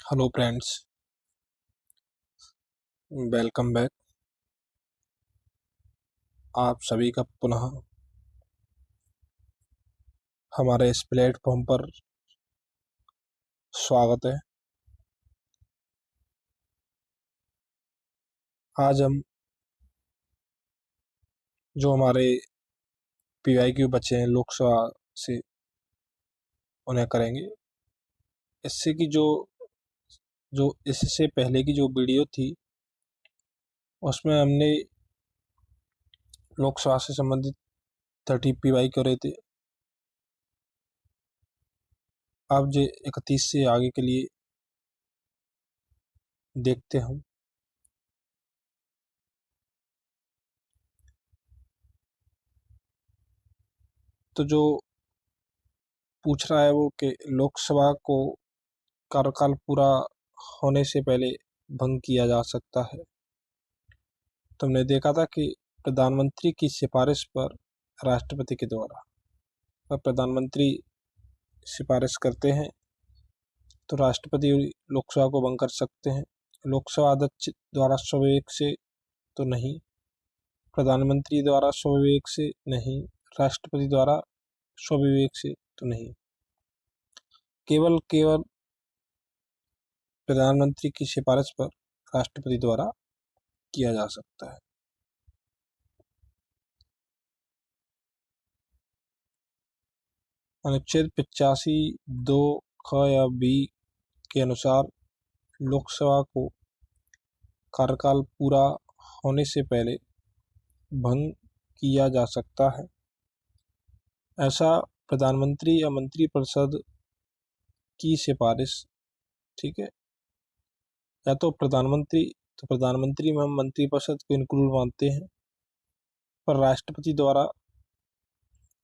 Hello friends, welcome back. आप सभी का पुनः हमारे इस प्लेटफॉर्म पर स्वागत है। आज हम जो हमारे पीवाईक्यू बचे हैं लोकसभा से उन्हें करेंगे। इससे की जो जो इससे पहले की जो वीडियो थी उसमें हमने लोकसभा से संबंधित 30 पीवाई करे थे। अब जो 31 से आगे के लिए देखते हम। तो जो पूछ रहा है वो कि लोकसभा को कार्यकाल पूरा होने से पहले भंग किया जा सकता है। तुमने देखा था कि प्रधानमंत्री की सिफारिश पर राष्ट्रपति के द्वारा और प्रधानमंत्री सिफारिश करते हैं तो राष्ट्रपति लोकसभा को भंग कर सकते हैं। लोकसभा अध्यक्ष द्वारा स्वविवेक से तो नहीं, प्रधानमंत्री द्वारा स्वविवेक से नहीं, राष्ट्रपति द्वारा स्वविवेक से तो नहीं, केवल केवल प्रधानमंत्री की सिफारिश पर राष्ट्रपति द्वारा किया जा सकता है। अनुच्छेद 85(2) ख या बी के अनुसार लोकसभा को कार्यकाल पूरा होने से पहले भंग किया जा सकता है। ऐसा प्रधानमंत्री या मंत्रिपरिषद की सिफारिश, ठीक है, या तो प्रधानमंत्री में हम मंत्रिपरिषद को इंक्लूड मानते हैं, पर राष्ट्रपति द्वारा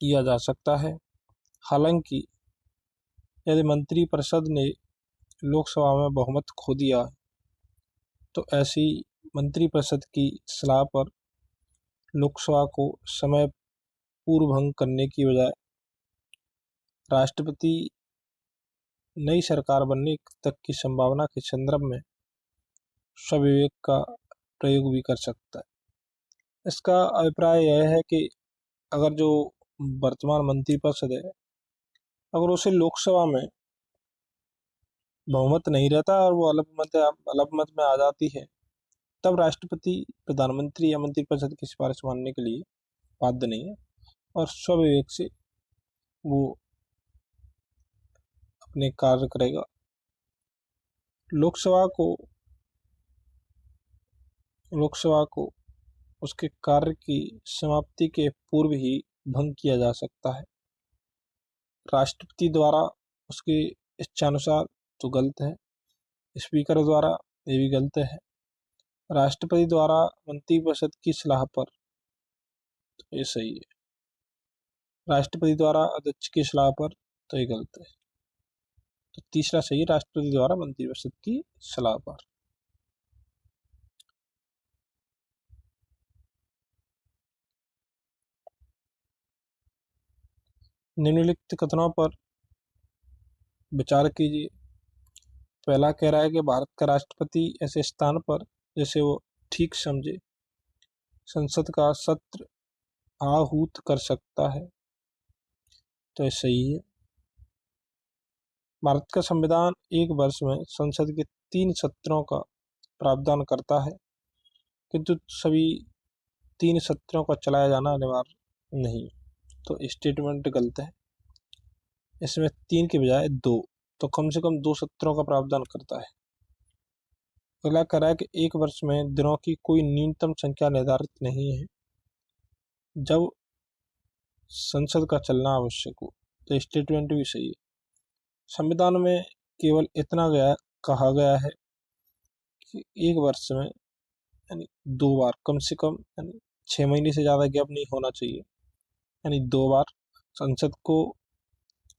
किया जा सकता है। हालांकि यदि मंत्रिपरिषद ने लोकसभा में बहुमत खो दिया तो ऐसी मंत्रिपरिषद की सलाह पर लोकसभा को समय पूर्व भंग करने की बजाय राष्ट्रपति नई सरकार बनने तक की संभावना के संदर्भ में स्वविवेक का प्रयोग भी कर सकता है। इसका अभिप्राय यह है कि अगर जो वर्तमान मंत्रिपरिषद है, अगर उसे लोकसभा में बहुमत नहीं रहता और वो अल्पमत में आ जाती है, तब राष्ट्रपति प्रधानमंत्री या मंत्रिपरिषद की सिफारिश मानने के लिए बाध्य नहीं है और स्वविवेक से वो अपने कार्य करेगा। लोकसभा को उसके कार्य की समाप्ति के पूर्व ही भंग किया जा सकता है। राष्ट्रपति द्वारा उसकी इच्छानुसार तो गलत है, स्पीकर द्वारा ये भी गलत है, राष्ट्रपति द्वारा मंत्रिपरिषद की सलाह पर तो ये सही है, राष्ट्रपति द्वारा अध्यक्ष की सलाह पर तो ये गलत है। तो तीसरा सही है, राष्ट्रपति द्वारा मंत्रिपरिषद की सलाह पर। निम्नलिखित कथनों पर विचार कीजिए। पहला कह रहा है कि भारत का राष्ट्रपति ऐसे स्थान पर जैसे वो ठीक समझे संसद का सत्र आहूत कर सकता है, तो ये सही है। भारत का संविधान एक वर्ष में संसद के 3 सत्रों का प्रावधान करता है, किंतु सभी 3 सत्रों का चलाया जाना अनिवार्य नहीं, तो स्टेटमेंट गलत है। इसमें 3 के बजाय 2, तो कम से कम 2 सत्रों का प्रावधान करता है। अगला कह रहा है कि एक वर्ष में दिनों की कोई न्यूनतम संख्या निर्धारित नहीं है जब संसद का चलना आवश्यक हो, तो स्टेटमेंट भी सही है। संविधान में केवल इतना कहा गया है कि एक वर्ष में यानी 2 बार कम से कम, यानी 6 महीने से ज़्यादा गैप नहीं होना चाहिए, यानी 2 बार संसद को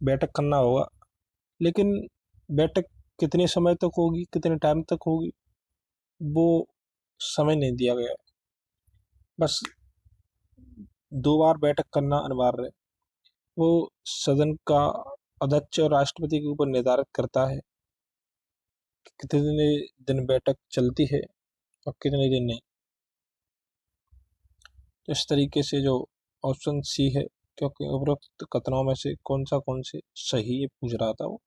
बैठक करना होगा। लेकिन बैठक कितने समय तक होगी, कितने टाइम तक होगी, वो समय नहीं दिया गया है। बस 2 बार बैठक करना अनिवार्य है। वो सदन का अध्यक्ष और राष्ट्रपति के ऊपर निर्धारित करता है कितने दिन बैठक चलती है और कितने दिन नहीं। तो इस तरीके से जो ऑप्शन सी है, क्योंकि उपरोक्त कथनों में से कौन से सही ये पूछ रहा था वो।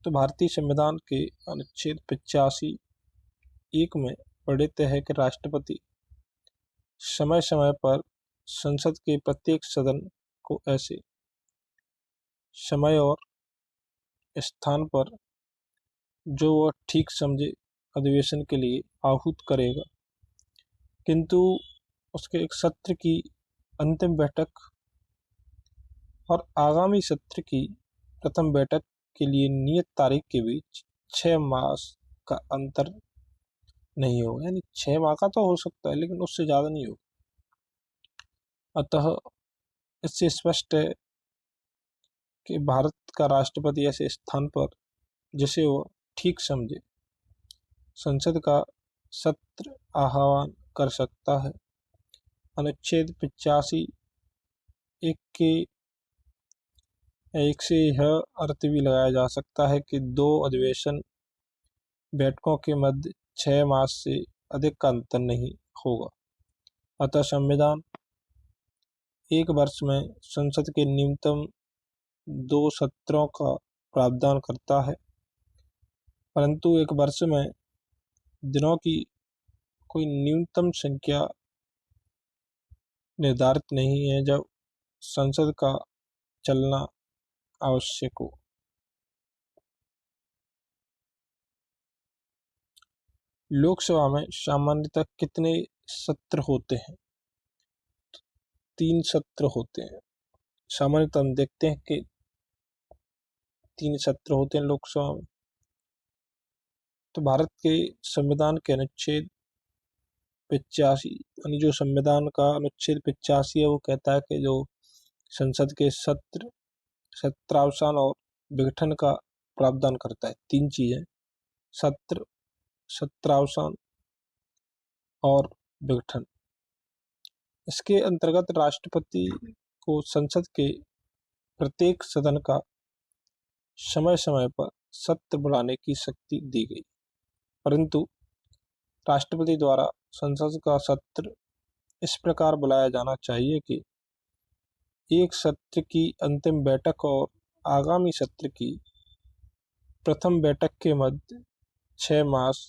तो भारतीय संविधान के अनुच्छेद 85(1) में वर्णित है कि राष्ट्रपति समय समय पर संसद के प्रत्येक सदन को ऐसे समय और स्थान पर जो वह ठीक समझे अधिवेशन के लिए आहूत करेगा, किंतु उसके एक सत्र की अंतिम बैठक और आगामी सत्र की प्रथम बैठक के लिए नियत तारीख के बीच 6 मास का अंतर नहीं होगा। यानी 6 माह का तो हो सकता है, लेकिन उससे ज़्यादा नहीं होगा। अतः इससे स्पष्ट है कि भारत का राष्ट्रपति ऐसे स्थान पर जिसे वो ठीक समझे संसद का सत्र आह्वान कर सकता है। अनुच्छेद 85(1) के एक से यह अर्थ भी लगाया जा सकता है कि 2 अधिवेशन बैठकों के मध्य 6 मास से अधिक का अंतर नहीं होगा। अतः संविधान एक वर्ष में संसद के न्यूनतम 2 सत्रों का प्रावधान करता है, परंतु एक वर्ष में दिनों की कोई न्यूनतम संख्या निर्धारित नहीं है जब संसद का चलना आवश्यक हो। लोकसभा में सामान्यतः कितने सत्र होते हैं? 3 सत्र होते हैं। सामान्यतः हम देखते हैं कि 3 सत्र होते हैं लोकसभा में। तो भारत के संविधान के अनुच्छेद 85, यानी जो संविधान का अनुच्छेद 85 है, वो कहता है कि जो संसद के सत्र, सत्रावसान और विघटन का प्रावधान करता है। 3 चीजें, सत्र, सत्रावसान और विघटन। इसके अंतर्गत राष्ट्रपति को संसद के प्रत्येक सदन का समय समय पर सत्र बुलाने की शक्ति दी गई, परंतु राष्ट्रपति द्वारा संसद का सत्र इस प्रकार बुलाया जाना चाहिए कि एक सत्र की अंतिम बैठक और आगामी सत्र की प्रथम बैठक के मध्य 6 मास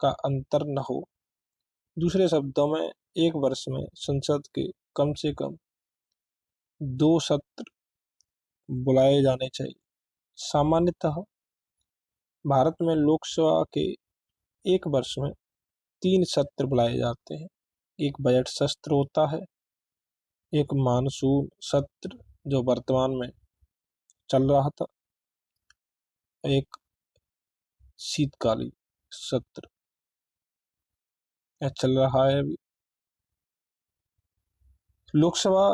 का अंतर न हो। दूसरे शब्दों में, एक वर्ष में संसद के कम से कम 2 सत्र बुलाए जाने चाहिए। सामान्यतः भारत में लोकसभा के एक वर्ष में 3 सत्र बुलाए जाते हैं। एक बजट सत्र होता है, एक मानसून सत्र जो वर्तमान में चल रहा था, एक शीतकालीन सत्र चल रहा है अभी। लोकसभा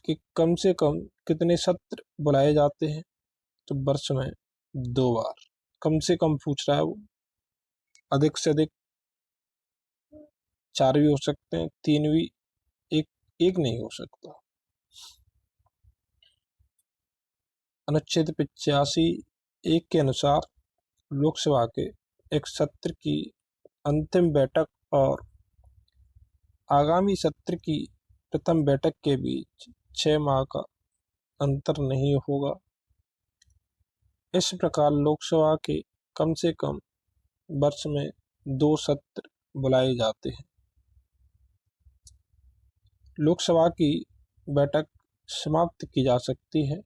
के कम से कम कितने सत्र बुलाए जाते हैं? तो वर्ष में 2 बार। कम से कम पूछ रहा है वो, अधिक से अधिक 4 भी हो सकते हैं, 3 भी, एक नहीं हो सकता। अनुच्छेद 85(1) के अनुसार लोकसभा के एक सत्र की अंतिम बैठक और आगामी सत्र की प्रथम बैठक के बीच 6 माह का अंतर नहीं होगा। इस प्रकार लोकसभा के कम से कम वर्ष में 2 सत्र बुलाए जाते हैं। लोकसभा की बैठक समाप्त की जा सकती है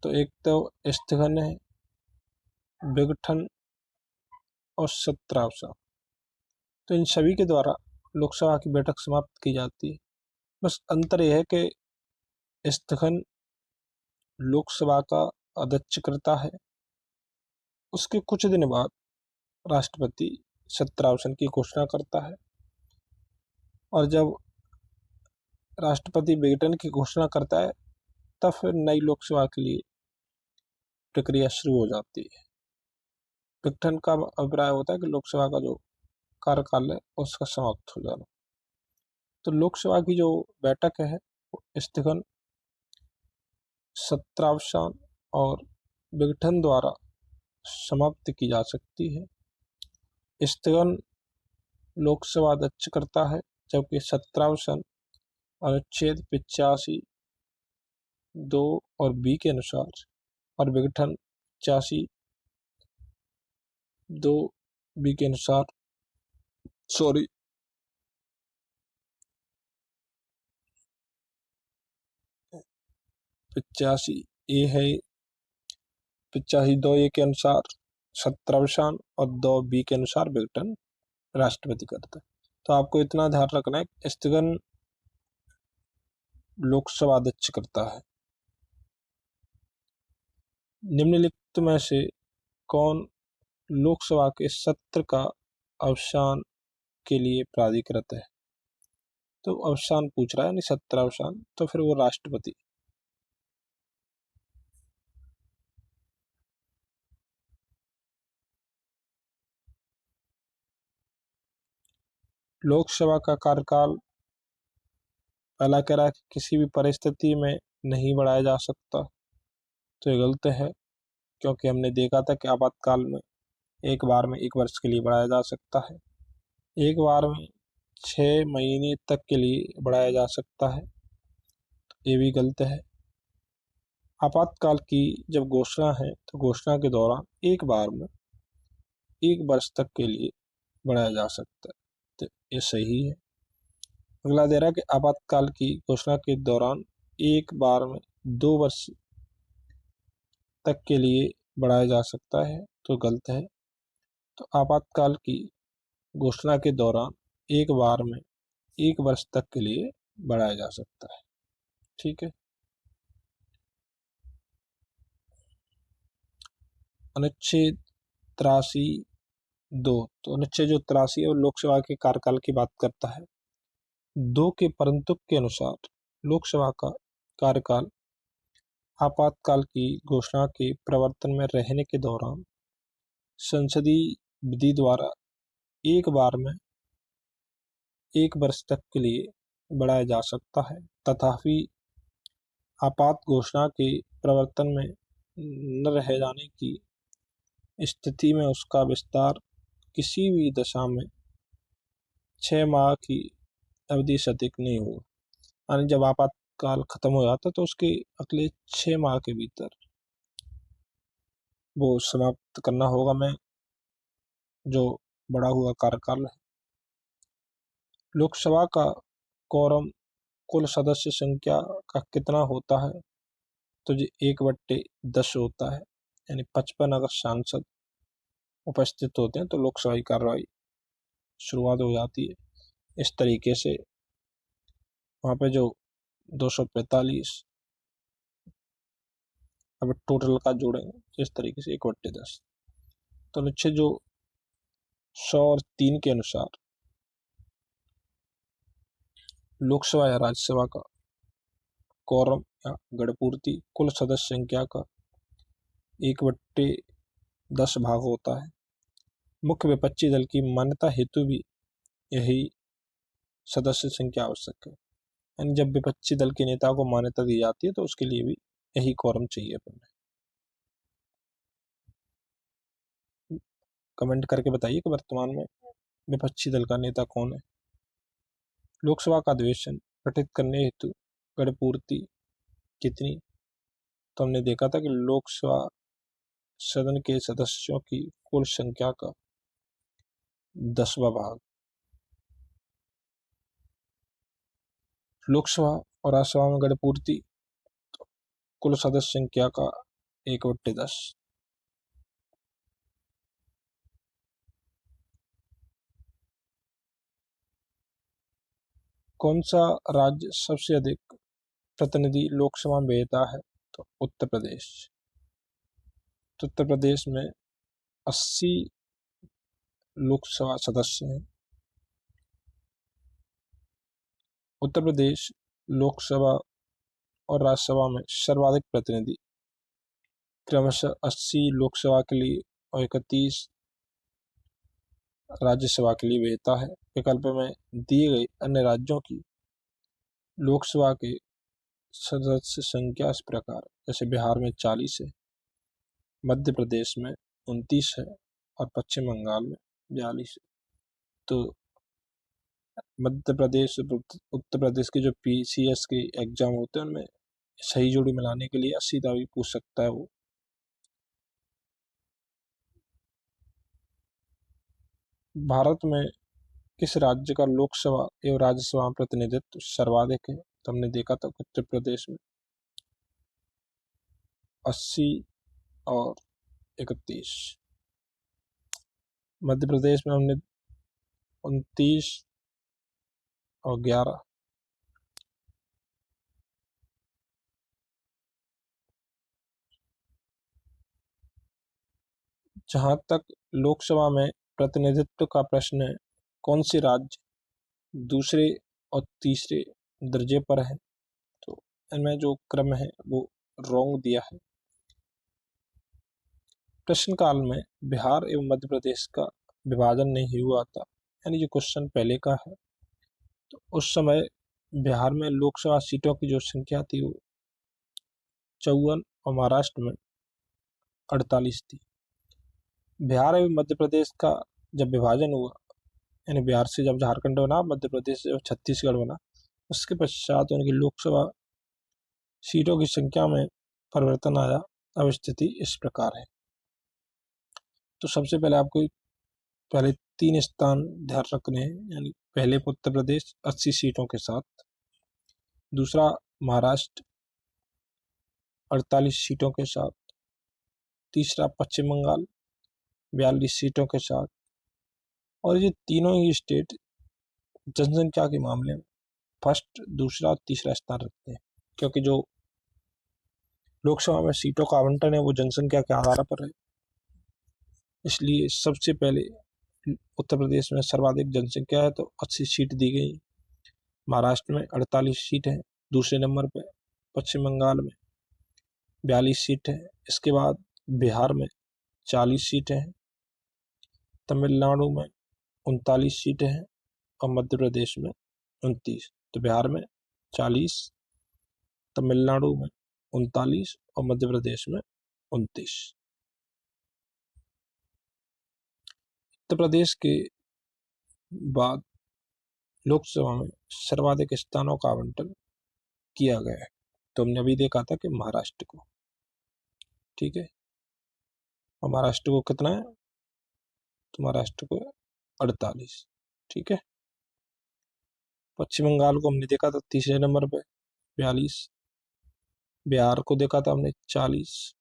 तो एक तो स्थगन है, विघटन और सत्रावसान। तो इन सभी के द्वारा लोकसभा की बैठक समाप्त की जाती है। बस अंतर यह है कि स्थगन लोकसभा का अध्यक्ष करता है, उसके कुछ दिन बाद राष्ट्रपति सत्रावसान की घोषणा करता है, और जब राष्ट्रपति विघटन की घोषणा करता है तब फिर नई लोकसभा के लिए प्रक्रिया शुरू हो जाती है। विघटन का अभिप्राय होता है कि लोकसभा का जो कार्यकाल है उसका समाप्त हो जाना। तो लोकसभा की जो बैठक है वो स्थगन, सत्रावसान और विघटन द्वारा समाप्त की जा सकती है। स्थगन लोकसभा अध्यक्ष करता है, जबकि सत्रावसान अनुच्छेद 85 2 और बी के अनुसार और विघटन 85 2 बी के अनुसार 85 ए है, 85 2 ए के अनुसार सत्रावसान और 2 बी के अनुसार विघटन राष्ट्रपति करता है। तो आपको इतना ध्यान रखना है, स्थगन लोकसभा अध्यक्ष करता है। निम्नलिखित में से कौन लोकसभा के सत्र का अवसान के लिए प्राधिकृत है? तो अवसान पूछ रहा है, यानी सत्रावसान, तो फिर वो राष्ट्रपति। लोकसभा का कार्यकाल पहला कह रहा है कि किसी भी परिस्थिति में नहीं बढ़ाया जा सकता, तो ये गलत है, क्योंकि हमने देखा था कि आपातकाल में एक बार में 1 वर्ष के लिए बढ़ाया जा सकता है, एक बार में 6 महीने तक के लिए बढ़ाया जा सकता है, तो ये भी गलत है। आपातकाल की जब घोषणा है तो घोषणा के दौरान एक बार में 1 वर्ष तक के लिए बढ़ाया जा सकता है, तो ये सही है। अगला दे रहा है कि आपातकाल की घोषणा के दौरान एक बार में 2 वर्ष तक के लिए बढ़ाया जा सकता है, तो गलत है। तो आपातकाल की घोषणा के दौरान एक बार में 1 वर्ष तक के लिए बढ़ाया जा सकता है। ठीक है। अनुच्छेद 83 2, तो अनुच्छेद जो 83 है वो लोकसभा के कार्यकाल की बात करता है। 2 के परंतु के अनुसार लोकसभा का कार्यकाल आपातकाल की घोषणा के प्रवर्तन में रहने के दौरान संसदीय विधि द्वारा एक बार में 1 वर्ष तक के लिए बढ़ाया जा सकता है, तथापि आपात घोषणा के प्रवर्तन में न रह जाने की स्थिति में उसका विस्तार किसी भी दशा में 6 माह की अवधि से अधिक नहीं होगा। यानी जब आपातकाल खत्म हो जाता तो उसके अगले 6 माह के भीतर वो समाप्त करना होगा में जो बढ़ा हुआ कार्यकाल है। लोकसभा का कोरम कुल सदस्य संख्या का कितना होता है? तो ये 1/10 होता है, यानी 55 अगर सांसद उपस्थित होते हैं तो लोकसभा की कार्रवाई शुरुआत हो जाती है। इस तरीके से वहाँ पे जो 245 अब टोटल का जोड़ेंगे, इस तरीके से 1/10। तो नीचे जो 100 और 3 के अनुसार लोकसभा या राज्यसभा का कोरम या गणपूर्ति कुल सदस्य संख्या का 1/10 भाग होता है। मुख्य विपक्षी दल की मान्यता हेतु भी यही सदस्य संख्या आवश्यक है, यानी जब विपक्षी दल के नेता को मान्यता दी जाती है तो उसके लिए भी यही कोरम चाहिए अपन। कमेंट करके बताइए कि वर्तमान में विपक्षी दल का नेता कौन है। लोकसभा का अधिवेशन गठित करने हेतु गणपूर्ति कितनी? तो हमने देखा था कि लोकसभा सदन के सदस्यों की कुल संख्या का 10वां भाग। लोकसभा और राज्यसभा में गणपूर्ति कुल सदस्य संख्या का 1/10। कौन सा राज्य सबसे अधिक प्रतिनिधि लोकसभा में भेजता है? तो उत्तर प्रदेश। तो उत्तर प्रदेश में 80 लोकसभा सदस्य हैं। उत्तर प्रदेश लोकसभा और राज्यसभा में सर्वाधिक प्रतिनिधि क्रमशः 80 लोकसभा के लिए और 31 राज्यसभा के लिए भेजता है। विकल्प में दिए गए अन्य राज्यों की लोकसभा के सदस्य संख्या इस प्रकार, जैसे बिहार में 40 है, मध्य प्रदेश में 29 है और पश्चिम बंगाल में 42 है। तो मध्य प्रदेश उत्तर प्रदेश के जो PCS के एग्जाम होते हैं उनमें सही जोड़ी मिलाने के लिए सीधा भी पूछ सकता है वो। भारत में किस राज्य का लोकसभा एवं राज्यसभा में प्रतिनिधित्व सर्वाधिक है? तो हमने देखा था उत्तर प्रदेश में 80 और 31। मध्य प्रदेश में हमने 29 और 11। जहां तक लोकसभा में प्रतिनिधित्व का प्रश्न है, कौन से राज्य दूसरे और तीसरे दर्जे पर है? तो इनमें जो क्रम है वो रॉन्ग दिया है। प्रश्न काल में बिहार एवं मध्य प्रदेश का विभाजन नहीं हुआ था, यानी जो क्वेश्चन पहले का है, तो उस समय बिहार में लोकसभा सीटों की जो संख्या थी वो 54 और महाराष्ट्र में 48 थी। बिहार एवं मध्य प्रदेश का जब विभाजन हुआ, यानी बिहार से जब झारखंड बना, मध्य प्रदेश से जब छत्तीसगढ़ बना, उसके पश्चात उनकी लोकसभा सीटों की संख्या में परिवर्तन आया। अब स्थिति इस प्रकार है। तो सबसे पहले आपको पहले 3 स्थान ध्यान रखने हैं, यानी पहले उत्तर प्रदेश 80 सीटों के साथ, दूसरा महाराष्ट्र 48 सीटों के साथ, तीसरा पश्चिम बंगाल 42 सीटों के साथ, और ये तीनों ही स्टेट जनसंख्या के मामले में फर्स्ट, दूसरा, तीसरा स्थान रखते हैं, क्योंकि जो लोकसभा में सीटों का आवंटन है वो जनसंख्या के आधार पर है। इसलिए सबसे पहले उत्तर प्रदेश में सर्वाधिक जनसंख्या है तो 80 सीट दी गई। महाराष्ट्र में 48 सीट है दूसरे नंबर पे, पश्चिम बंगाल में 42 सीट है, इसके बाद बिहार में 40 सीटें हैं, तमिलनाडु में 39 सीटें हैं और मध्य प्रदेश में 29। तो बिहार में 40, तमिलनाडु में 39 और मध्य प्रदेश में 29। उत्तर प्रदेश के बाद लोकसभा में सर्वाधिक स्थानों का आवंटन किया गया है, तो हमने अभी देखा था कि महाराष्ट्र को, ठीक है, और महाराष्ट्र को कितना है? तो महाराष्ट्र को 48, ठीक है। पश्चिम बंगाल को हमने देखा था तीसरे नंबर पे 42, बिहार को देखा था हमने 40,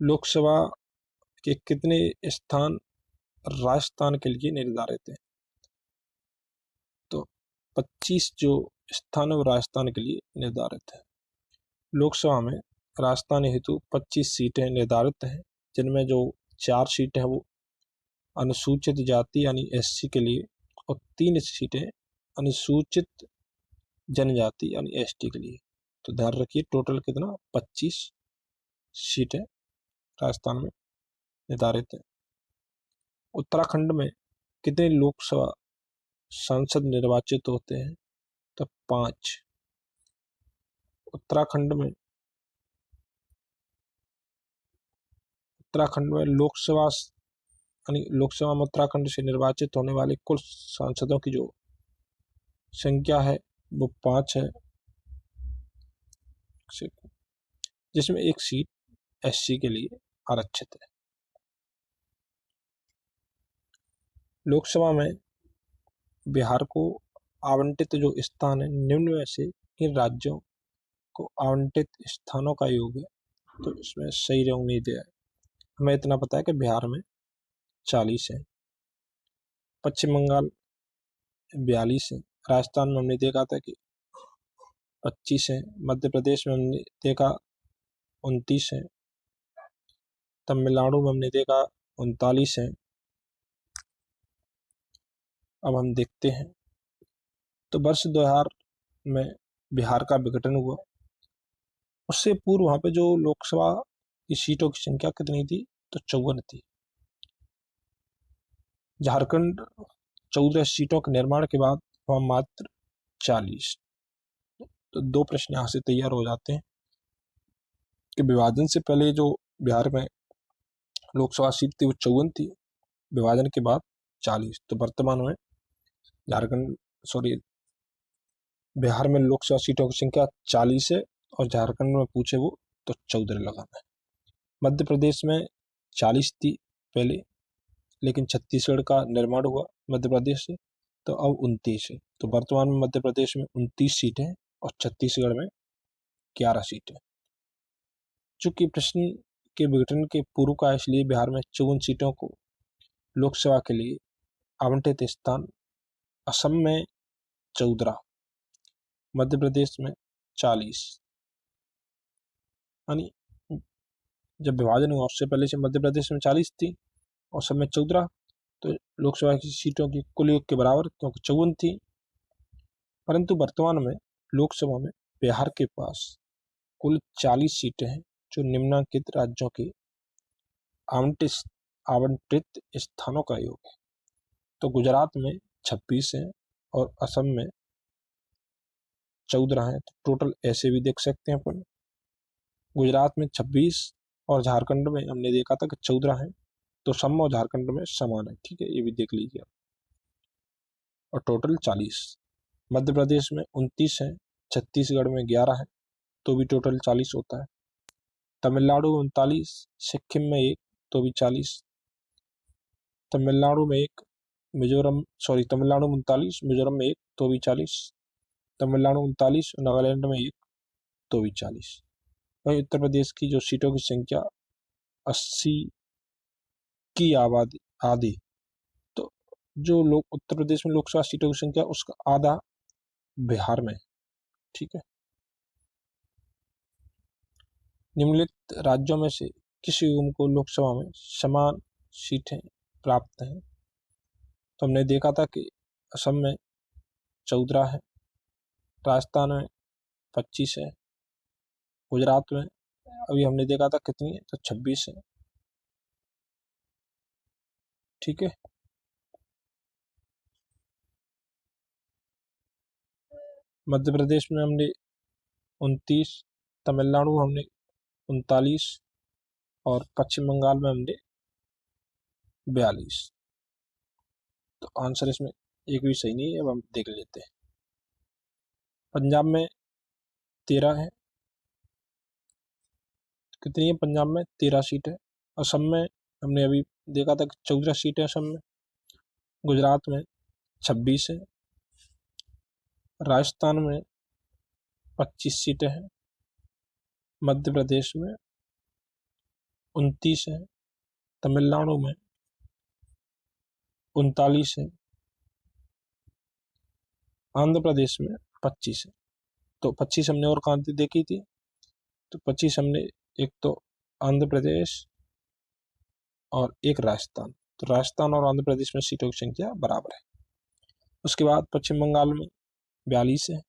लोकसभा के कितने स्थान राजस्थान के लिए निर्धारित है? तो 25 जो स्थान है वो राजस्थान के लिए निर्धारित है। लोकसभा में राजस्थान हेतु 25 सीटें निर्धारित हैं, जिनमें जो 4 सीटें हैं वो अनुसूचित जाति यानी SC के लिए और 3 सीटें अनुसूचित जनजाति यानी ST के लिए। तो ध्यान रखिए टोटल कितना 25 सीटें राजस्थान में निर्धारित है। उत्तराखंड में कितने लोकसभा सांसद निर्वाचित होते हैं? तो 5। उत्तराखंड में लोकसभा यानी लोकसभा में उत्तराखंड से निर्वाचित होने वाले कुल सांसदों की जो संख्या है वो 5 है, जिसमें एक सीट SC के लिए आरक्षित है। लोकसभा में बिहार को आवंटित जो स्थान है निम्न में से इन राज्यों को आवंटित स्थानों का योग है, तो इसमें सही रंग नहीं दिया है। हमें इतना पता है कि बिहार में 40 है, पश्चिम बंगाल 42 है, राजस्थान में हमने देखा था कि 25 है, मध्य प्रदेश में हमने देखा 29 है, तमिलनाडु में हमने देखा 39 है। अब हम देखते हैं, तो वर्ष 2000 में बिहार का विघटन हुआ, उससे पूर्व वहाँ पे जो लोकसभा की सीटों की संख्या कितनी थी? तो 54 थी। झारखंड 14 सीटों के निर्माण के बाद वहाँ मात्र 40। तो दो प्रश्न यहाँ से तैयार हो जाते हैं कि विभाजन से पहले जो बिहार में लोकसभा सीट थी वो 54 थी, विभाजन के बाद 40। तो वर्तमान में बिहार में लोकसभा सीटों की संख्या 40 है और झारखंड में पूछे वो तो 14 लगाना है। मध्य प्रदेश में 40 थी पहले, लेकिन छत्तीसगढ़ का निर्माण हुआ मध्य प्रदेश से, तो अब 29 है। तो वर्तमान में मध्य प्रदेश में 29 सीटें हैं और छत्तीसगढ़ में 11 सीटें। चूंकि प्रश्न के विघटन के पूर्व का, इसलिए बिहार में 54 सीटों को लोकसभा के लिए आवंटित स्थान असम में 14, मध्य प्रदेश में 40, यानी जब विभाजन हुआ उससे पहले से मध्य प्रदेश में 40 थी और असम में 14, तो लोकसभा की सीटों की कुल योग के बराबर, क्योंकि 54 थी। परंतु वर्तमान में लोकसभा में बिहार के पास कुल 40 सीटें हैं, जो निम्नलिखित राज्यों के आवंटित स्थानों का योग है। तो गुजरात में 26 हैं और असम में 14 हैं। तो टोटल ऐसे भी देख सकते हैं अपन, गुजरात में 26 और झारखंड में हमने देखा था कि 14 हैं, तो असम और झारखंड में समान है। ठीक है, ये भी देख लीजिए। और टोटल 40। मध्य प्रदेश में 29 है, छत्तीसगढ़ में 11 है, तो भी टोटल 40 होता है। तमिलनाडु में 39, सिक्किम में 1, तो भी 40। तमिलनाडु में 1, तमिलनाडु में 39, मिजोरम में 1, तो भी 40। तमिलनाडु में 39, नागालैंड में 1, तो भी 40। वहीं उत्तर प्रदेश की जो सीटों की संख्या 80 की आधी, तो जो लोग उत्तर प्रदेश में लोकसभा सीटों की संख्या उसका आधा बिहार में। ठीक है, निम्नलिखित राज्यों में से किस युग्म को लोकसभा में समान सीटें प्राप्त हैं? तो हमने देखा था कि असम में 14 है, राजस्थान में 25 है, गुजरात में अभी हमने देखा था कितनी है, तो 26 है। ठीक है, मध्य प्रदेश में हमने 29, तमिलनाडु हमने 39 और पश्चिम बंगाल में हमने 42। तो आंसर इसमें एक भी सही नहीं है। अब हम देख लेते हैं। पंजाब में 13 है, कितनी है पंजाब में? 13 सीट है। असम में हमने अभी देखा था कि 14 सीट है असम में। गुजरात में 26 है, राजस्थान में 25 सीटें हैं, मध्य प्रदेश में 29 है, तमिलनाडु में 39 है, आंध्र प्रदेश में 25 है। तो 25 हमने और कहाँ देखी थी? तो 25 हमने एक तो आंध्र प्रदेश और एक राजस्थान, तो राजस्थान और आंध्र प्रदेश में सीटों की संख्या बराबर है। उसके बाद पश्चिम बंगाल में 42 है,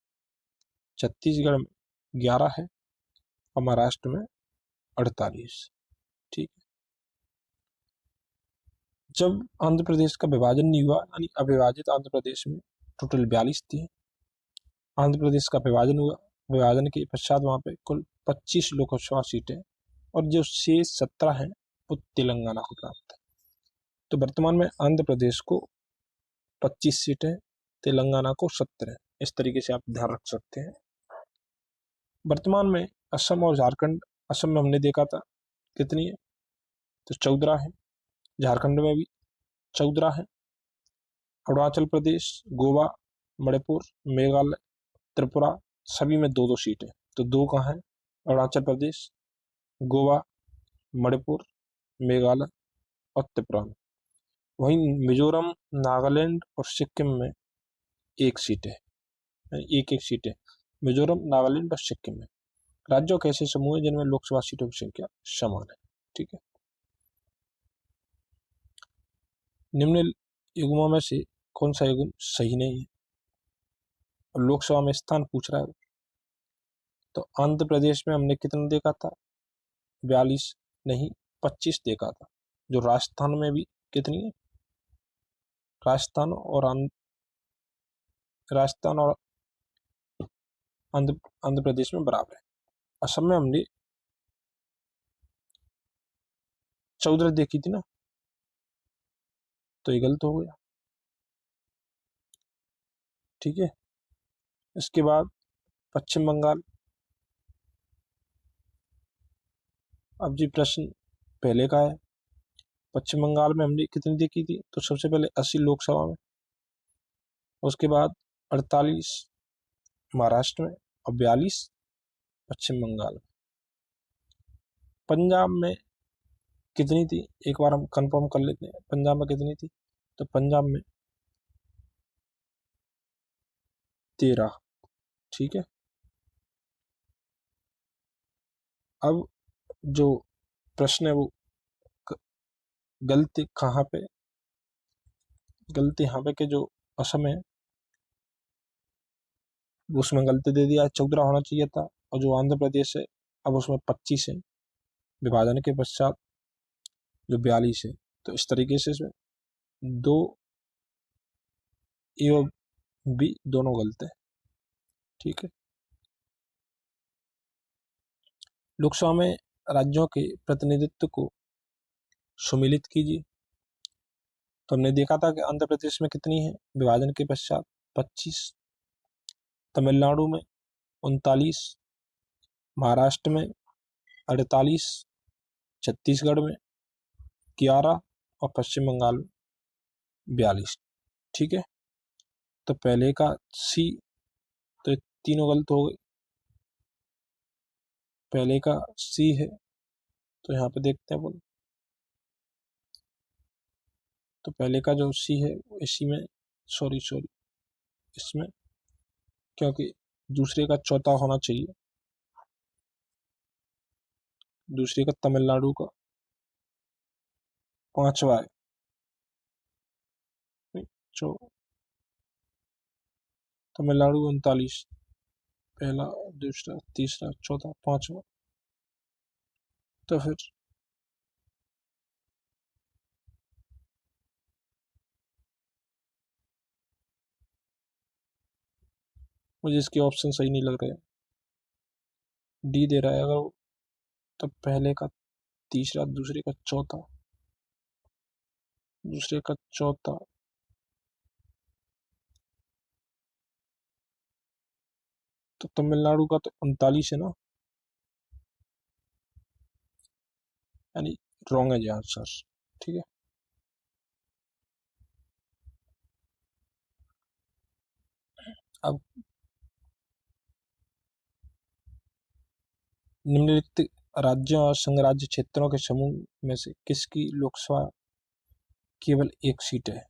छत्तीसगढ़ में 11 है और महाराष्ट्र में 48। ठीक है, जब आंध्र प्रदेश का विभाजन नहीं हुआ, यानी अविभाजित आंध्र प्रदेश में टोटल 42 थी। आंध्र प्रदेश का विभाजन हुआ, विभाजन के पश्चात वहां पे कुल 25 लोकसभा सीटें और जो शेष 17 हैं वो तेलंगाना को प्राप्त है। तो वर्तमान में आंध्र प्रदेश को 25 सीटें, तेलंगाना को 17। इस तरीके से आप ध्यान रख सकते हैं। वर्तमान में असम और झारखंड, असम में हमने देखा था कितनी है, तो 14 है, झारखंड में भी 14 है, अरुणाचल प्रदेश, गोवा, मणिपुर, मेघालय, त्रिपुरा सभी में 2-2 सीट है। तो 2 कहाँ है? अरुणाचल प्रदेश, गोवा, मणिपुर, मेघालय और त्रिपुरा में। वहीं मिजोरम, नागालैंड और सिक्किम में 1 सीट है, एक सीट है मिजोरम, नागालैंड और सिक्किम में। राज्यों के ऐसे समूह है जिनमें लोकसभा सीटों की संख्या समान है। ठीक है, निम्न युग्मों में से कौन सा युग्म सही नहीं है? और लोकसभा में स्थान पूछ रहा है। तो आंध्र प्रदेश में हमने कितना देखा था? 42 नहीं, 25 देखा था। जो राजस्थान में भी कितनी है? राजस्थान और आंध्र प्रदेश में बराबर है। असम में हमने 14 देखी थी ना, तो ये गलत हो गया। ठीक है, इसके बाद पश्चिम बंगाल। अब जी प्रश्न पहले का है, पश्चिम बंगाल में हमने कितनी देखी थी, तो सबसे पहले 80 लोकसभा में, उसके बाद 48 महाराष्ट्र में और 42 पश्चिम बंगाल में। पंजाब में कितनी थी, एक बार हम कंफर्म कर लेते हैं, पंजाब में कितनी थी, तो पंजाब में 13। ठीक है, अब जो प्रश्न है वो गलती कहाँ पे, गलती यहाँ पे कि जो असम है उसमें गलती दे दिया है, 14 होना चाहिए था, और जो आंध्र प्रदेश है अब उसमें 25 है, विभाजन के पश्चात जो 42 है। तो इस तरीके से इसमें दो ए और बी दोनों गलत है। ठीक है, लोकसभा में राज्यों के प्रतिनिधित्व को सुमिलित कीजिए। तो हमने देखा था कि आंध्र प्रदेश में कितनी है विभाजन के पश्चात, 25, तमिलनाडु में 39, महाराष्ट्र में 48, छत्तीसगढ़ में 11 और पश्चिम बंगाल में 42। ठीक है, तो पहले का सी, तो तीनों गलत हो गए। पहले का सी है, तो यहाँ पे देखते हैं बोल, तो पहले का जो सी है इसी में, सॉरी इसमें, क्योंकि दूसरे का चौथा होना चाहिए, दूसरे का तमिलनाडु का 5वां है। जो तमिलनाडु 39, पहला दूसरा तीसरा चौथा 5वां, तो फिर मुझे इसके ऑप्शन सही नहीं लग रहे हैं। डी दे रहा है अगर, तो पहले का तीसरा, दूसरे का चौथा, दूसरे का चौथा, तो तमिलनाडु का तो 39 है ना, यानी रॉन्ग है जी आंसर। ठीक है, अब निम्नलिखित राज्यों और संघ राज्य क्षेत्रों के समूह में से किसकी लोकसभा केवल एक सीट है,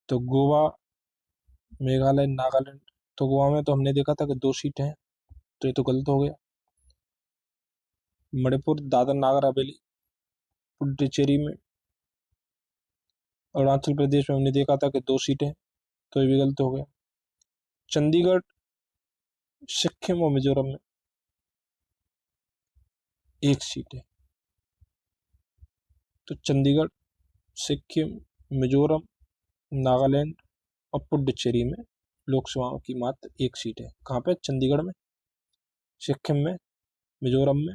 तो गोवा, मेघालय, नागालैंड। तो गोवा में तो हमने देखा था कि 2 सीट हैं, तो ये तो गलत हो गया। मणिपुर, दादर नागर हवेली, पुडुचेरी में, अरुणाचल प्रदेश में हमने देखा था कि 2 सीटें, तो ये भी गलत हो गया। चंडीगढ़, सिक्किम और मिजोरम में 1 सीट है, तो चंडीगढ़, सिक्किम, मिजोरम, नागालैंड और पुडुचेरी में लोकसभा की मात्र 1 सीट है। कहाँ पे, चंडीगढ़ में, सिक्किम में, मिजोरम में,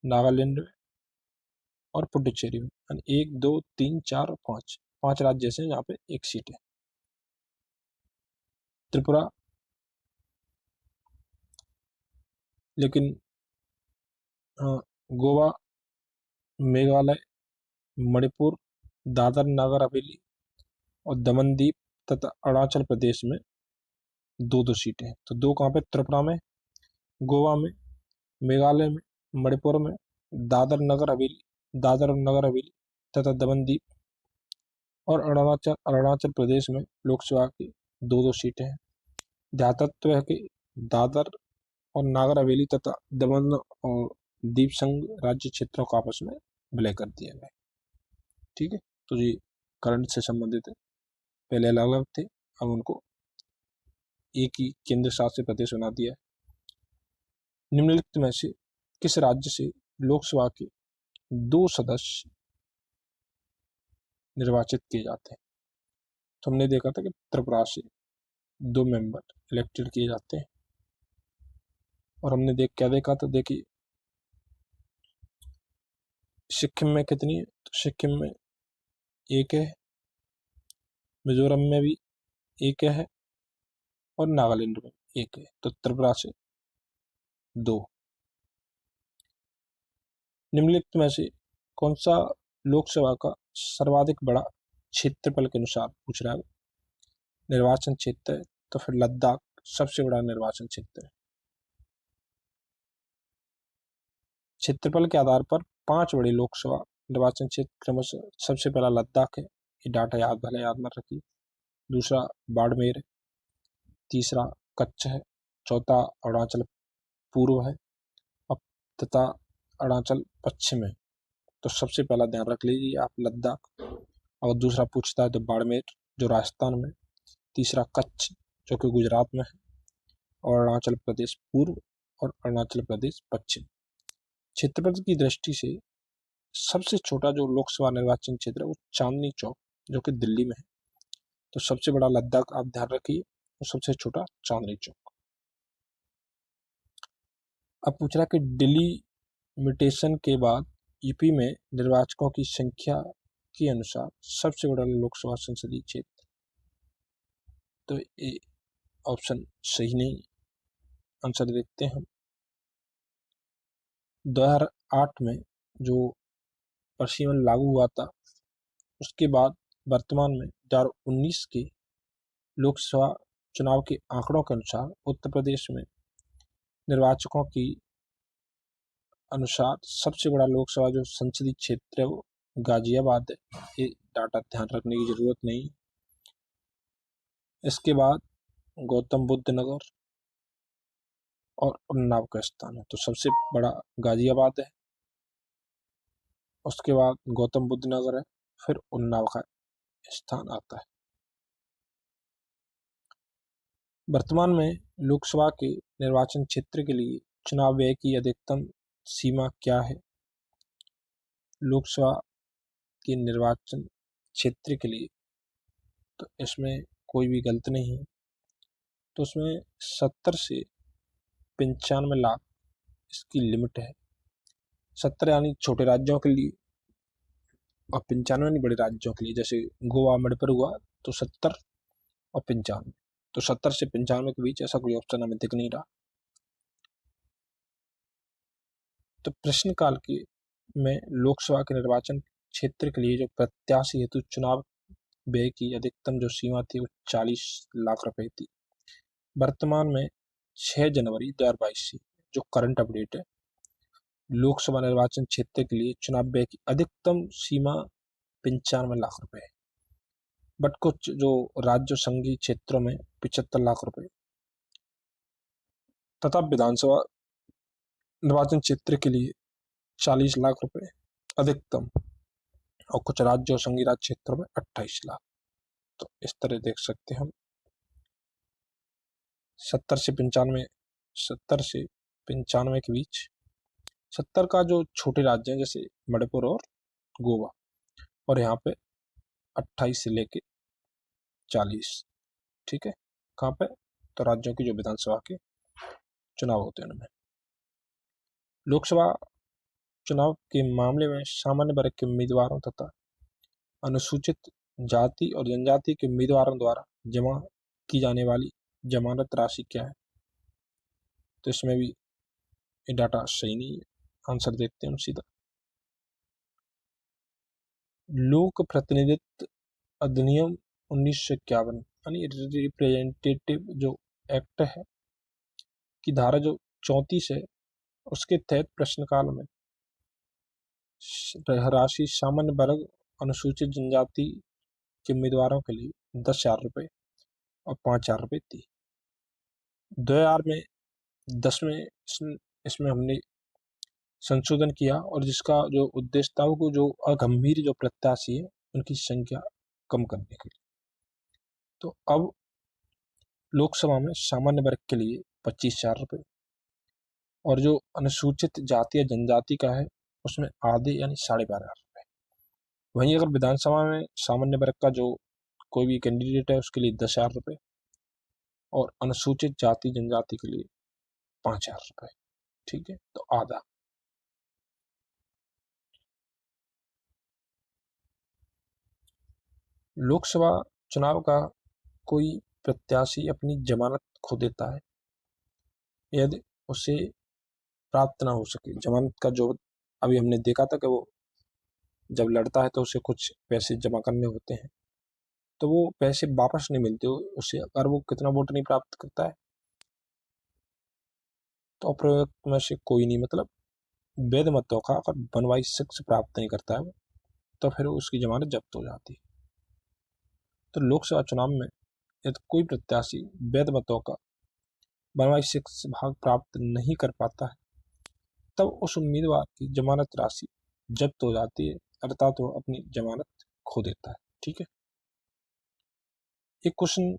नागालैंड में और पुडुचेरी में, यानी 1, 2, 3, 4 और 5 राज्य ऐसे हैं जहाँ पे 1 सीट है। त्रिपुरा, लेकिन गोवा, मेघालय, मणिपुर, दादर नागर हवेली और दमन दीप तथा अरुणाचल प्रदेश में 2-2 सीटें हैं। तो 2 कहाँ पे, त्रिपुरा में, गोवा में, मेघालय में, मणिपुर में, दादर नगर हवेली तथा दमन दीप और अरुणाचल प्रदेश में लोकसभा की 2-2 सीटें हैं। ध्यातत्व है कि दादर और नागर हवेली तथा दमन और दीप संघ राज्य क्षेत्रों को आपस में विलय कर दिया गया। ठीक है, तो ये करंट से संबंधित है, पहले अलग अलग थे, अब उनको एक ही केंद्र शासित प्रदेश बना दिया है। निम्नलिखित में से किस राज्य से लोकसभा के 2 सदस्य निर्वाचित किए जाते हैं, तो हमने देखा था कि त्रिपुरा से 2 मेंबर इलेक्टेड किए जाते हैं। और हमने क्या देखा था, देखिए सिक्किम में कितनी है, तो सिक्किम में 1 है, मिजोरम में भी 1 है और नागालैंड में 1 है, तो त्रिपुरा से 2। निम्नलिखित में से कौन सा लोकसभा का सर्वाधिक बड़ा क्षेत्रफल के अनुसार पूछ रहा है निर्वाचन क्षेत्र है, तो फिर लद्दाख सबसे बड़ा निर्वाचन क्षेत्र है। क्षेत्रफल के आधार पर 5 बड़े लोकसभा निर्वाचन क्षेत्र क्रमशः, सबसे पहला लद्दाख है, ये डाटा याद मत रखिए। दूसरा बाड़मेर है, तीसरा कच्छ है, चौथा अरुणाचल पूर्व है तथा अरुणाचल पश्चिम है। तो सबसे पहला ध्यान रख लीजिए आप लद्दाख। और दूसरा पूछता है तो बाड़मेर जो राजस्थान में, तीसरा कच्छ जो कि गुजरात में है, और अरुणाचल प्रदेश पूर्व और अरुणाचल प्रदेश पश्चिम। क्षेत्रफल की दृष्टि से सबसे छोटा जो लोकसभा निर्वाचन क्षेत्र है वो चांदनी चौक जो कि दिल्ली में है। तो सबसे बड़ा लद्दाख आप ध्यान रखिए और सबसे छोटा चांदनी चौक। अब पूछ रहा कि डिलीमिटेशन के बाद यूपी में निर्वाचकों की संख्या के अनुसार सबसे बड़ा लोकसभा संसदीय क्षेत्र, तो ये ऑप्शन सही नहीं। आंसर देखते हैं हम। 2008 में जो परिसीमन लागू हुआ था उसके बाद वर्तमान में 2019 के लोकसभा चुनाव के आंकड़ों के अनुसार उत्तर प्रदेश में निर्वाचकों की अनुसार सबसे बड़ा लोकसभा जो संसदीय क्षेत्र है वो गाजियाबाद है। ये डाटा ध्यान रखने की जरूरत नहीं। इसके बाद गौतम बुद्ध नगर और उन्नाव का स्थान है, तो सबसे बड़ा गाजियाबाद है, उसके बाद गौतम बुद्ध नगर है, फिर उन्नाव का स्थान आता है। वर्तमान में लोकसभा के निर्वाचन क्षेत्र के लिए चुनाव व्यय की अधिकतम सीमा क्या है? लोकसभा के निर्वाचन क्षेत्र के लिए तो इसमें कोई भी गलत नहीं है, तो उसमें 70 से 95 लाख इसकी लिमिट है। 70 यानी छोटे राज्यों के लिए और 95 यानी बड़े राज्यों के लिए, जैसे गोवा मणिपुर हुआ तो 70 और 95, तो 70 से 95 के बीच ऐसा कोई ऑप्शन हमें दिख नहीं रहा। तो प्रश्नकाल के में लोकसभा के निर्वाचन क्षेत्र के लिए जो प्रत्याशी हेतु चुनाव व्यय की अधिकतम जो सीमा थी वो 40 लाख रुपए थी। वर्तमान में 6 जनवरी 2022 से जो करंट अपडेट है, लोकसभा निर्वाचन क्षेत्र के लिए चुनाव व्यय की अधिकतम सीमा 95 लाख रुपए है। बट कुछ जो राज्य संघीय क्षेत्रों में 75 लाख रुपए तथा विधानसभा निर्वाचन क्षेत्र के लिए 40 लाख रुपए अधिकतम, और कुछ राज्य और संघीय राज्य क्षेत्रों में 28 लाख। तो इस तरह देख सकते हैं हम 70 से 95 के बीच। 70 का जो छोटे राज्य हैं जैसे मणिपुर और गोवा, और यहाँ पे 28 से लेके 40। ठीक है, कहाँ पे? तो राज्यों की जो विधानसभा के चुनाव होते हैं उनमें। लोकसभा चुनाव के मामले में सामान्य वर्ग के उम्मीदवारों तथा अनुसूचित जाति और जनजाति के उम्मीदवारों द्वारा जमा की जाने वाली जमानत राशि क्या है? तो इसमें भी ये डाटा सही नहीं है। आंसर देखते हैं हम सीधा। लोक प्रतिनिधित्व अधिनियम 1951 यानी रिप्रेजेंटेटिव जो एक्ट है की धारा जो 34 है, उसके तहत प्रश्नकाल में राशि सामान्य वर्ग अनुसूचित जनजाति के उम्मीदवारों के लिए 10,000 रुपये और 5,000 रुपये थी। 2000 में 10 में इसमें हमने संशोधन किया, और जिसका जो उद्देश्य था वो जो अगंभीर जो प्रत्याशी है उनकी संख्या कम करने के लिए। तो अब लोकसभा में सामान्य वर्ग के लिए 25,000 रुपये, और जो अनुसूचित जाति या जनजाति का है उसमें आधे यानी 12,500 रुपये। वहीं अगर विधानसभा में सामान्य वर्ग का जो कोई भी कैंडिडेट है उसके लिए 10,000 रुपये, और अनुसूचित जाति जनजाति के लिए 5,000 रुपये। ठीक है, तो आधा। लोकसभा चुनाव का कोई प्रत्याशी अपनी जमानत खो देता है यदि उसे प्राप्त ना हो सके। जमानत का जो अभी हमने देखा था कि वो जब लड़ता है तो उसे कुछ पैसे जमा करने होते हैं, तो वो पैसे वापस नहीं मिलते उसे अगर वो कितना वोट नहीं प्राप्त करता है। तो अप्रयुक्त में से कोई नहीं, मतलब वैध मतों का अगर 1/6 प्राप्त नहीं करता है तो फिर उसकी जमानत जब्त हो जाती है। तो लोकसभा चुनाव में यदि कोई प्रत्याशी वैध मतों का 1/6 भाग प्राप्त नहीं कर पाता है तब उस उम्मीदवार की जमानत राशि जब्त हो जाती है, अर्थात वो अपनी जमानत खो देता है। ठीक है, एक क्वेश्चन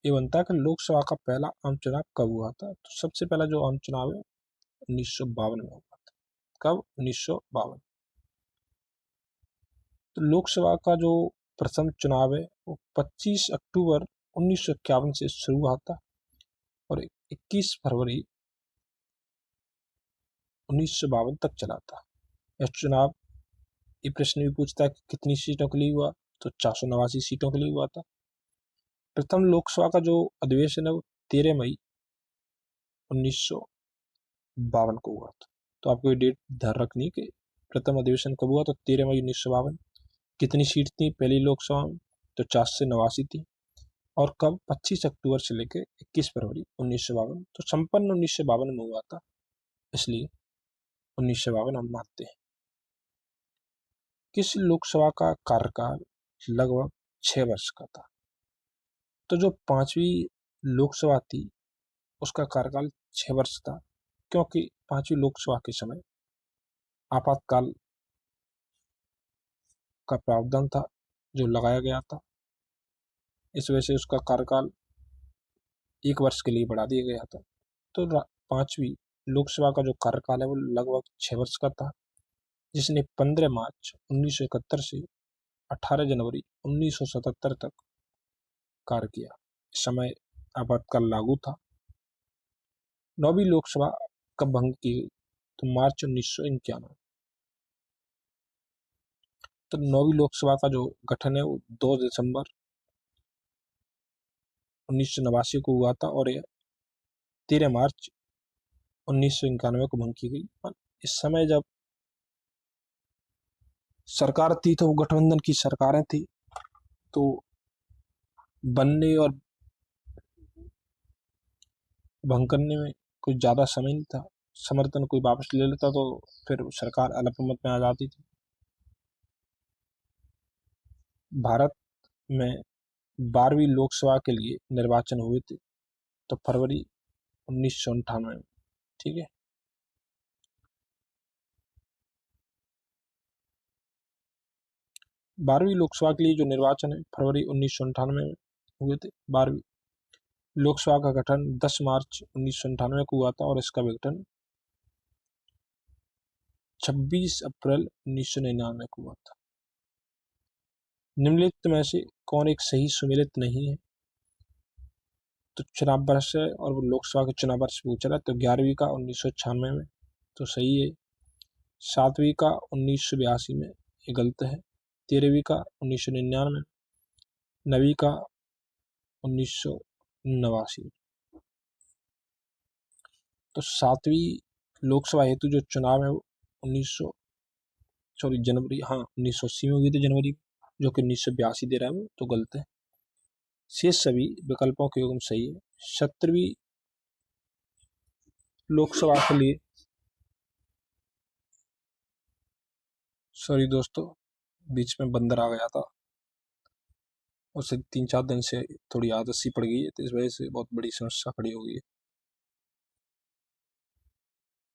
ये बनता है कि लोकसभा का पहला आम चुनाव कब हुआ था। तो सबसे पहला जो आम चुनाव है 1952 में हुआ था। कब? 1952। तो लोकसभा का जो प्रथम चुनाव है वो 25 अक्टूबर 1951 से शुरू हुआ था और 21 फरवरी 1952 तक चला था। यह चुनाव, ये प्रश्न भी पूछता है कि कितनी सीटों के लिए हुआ, तो 489 सीटों के लिए हुआ था। प्रथम लोकसभा का जो अधिवेशन है वो 13 मई 1952 को हुआ था। तो आपको ये डेट ध्यान रखनी है कि प्रथम अधिवेशन कब हुआ, तो 13 मई 1952। कितनी सीट थी पहली लोकसभा में, तो 489 थी। और कब? 25 अक्टूबर से लेकर 21 फरवरी 1952। तो संपन्न 1952 में हुआ था, इसलिए 1952 हम मानते हैं। किस लोकसभा का कार्यकाल लगभग 6 वर्ष का था। तो जो 5वीं लोकसभा थी उसका कार्यकाल 6 वर्ष था, क्योंकि 5वीं लोकसभा के समय आपातकाल का प्रावधान था जो लगाया गया था। इस वजह से उसका कार्यकाल 1 वर्ष के लिए बढ़ा दिया गया था। तो 5वीं लोकसभा का जो कार्यकाल है वो लगभग 6 वर्ष का था, जिसने 15 मार्च 1971 से 18 जनवरी 1977 तक कार्य किया। इस समय आपातकाल लागू था। 9वीं लोकसभा कब भंग की गई, तो मार्च 1991। तो 9वीं लोकसभा का जो गठन है वो 2 दिसंबर 1989 को हुआ था और 13 मार्च 1991 को भंग की गई। इस समय जब सरकार थी तो वो गठबंधन की सरकारें थी, तो बनने और भंग करने में कुछ ज़्यादा समय नहीं था। समर्थन कोई वापस ले लेता तो फिर सरकार अल्पमत में आ जाती थी। भारत में 12वीं लोकसभा के लिए निर्वाचन हुए थे, तो फरवरी 1998 में। ठीक है, 12वीं लोकसभा के लिए जो निर्वाचन है फरवरी 1998 में हुए थे। 12वीं लोकसभा का गठन 10 मार्च 1998 को हुआ था और इसका विघटन 26 अप्रैल 1999 को हुआ था। निम्नलिखित में से कौन एक सही सुमेलित नहीं है। तो चुनाव वर्ष है और वो लोकसभा के चुनाव वर्ष पूछ रहा है, तो 11वीं का 1996 में तो सही है। 7वीं का 1982 में, ये गलत है। 13वीं का 1999, 9वीं का 1989। तो 7वीं लोकसभा हेतु जो चुनाव है वो 1980 में हुई थी, जनवरी, जो कि 1982 दे रहा है वो तो गलत है। शेष सभी विकल्पों के युग्म सही है। 17वीं लोकसभा के लिए, सॉरी दोस्तों, बीच में बंदर आ गया था, उसे 3-4 दिन से थोड़ी आदत सी पड़ गई है, तो इस वजह से बहुत बड़ी समस्या खड़ी हो गई है।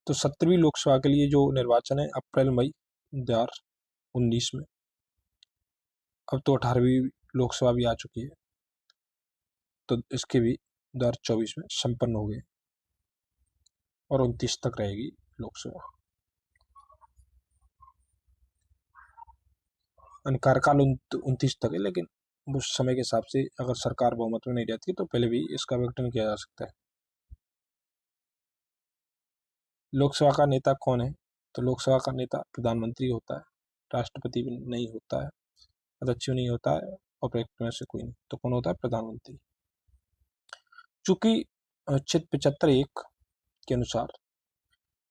तो 17वीं लोकसभा के लिए जो निर्वाचन है अप्रैल मई 2019 में। अब तो 18वीं लोकसभा भी आ चुकी है, तो इसके भी 2024 में संपन्न हो गए और 29 तक रहेगी लोकसभा। कार्यकाल 29 तक है, लेकिन उस समय के हिसाब से अगर सरकार बहुमत में नहीं रहती तो पहले भी इसका विघटन किया जा सकता है। लोकसभा का नेता कौन है? तो लोकसभा का नेता प्रधानमंत्री होता है, राष्ट्रपति भी नहीं होता है, अध्यक्ष नहीं होता है, और प्रमुख में से कोई नहीं। तो कौन होता है? प्रधानमंत्री। चूंकि अनुच्छेद 75(1) के अनुसार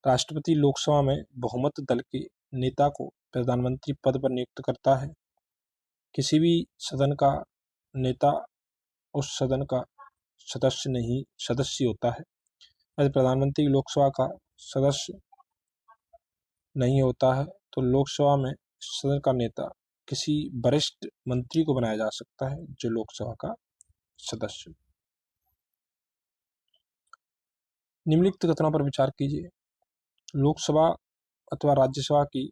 राष्ट्रपति लोकसभा में बहुमत दल के नेता को प्रधानमंत्री पद पर नियुक्त करता है। किसी भी सदन का नेता उस सदन का सदस्य होता है। यदि प्रधानमंत्री लोकसभा का सदस्य नहीं होता है तो लोकसभा में सदन का नेता किसी वरिष्ठ मंत्री को बनाया जा सकता है जो लोकसभा का सदस्य। निम्नलिखित कथनों पर विचार कीजिए। लोकसभा अथवा राज्यसभा की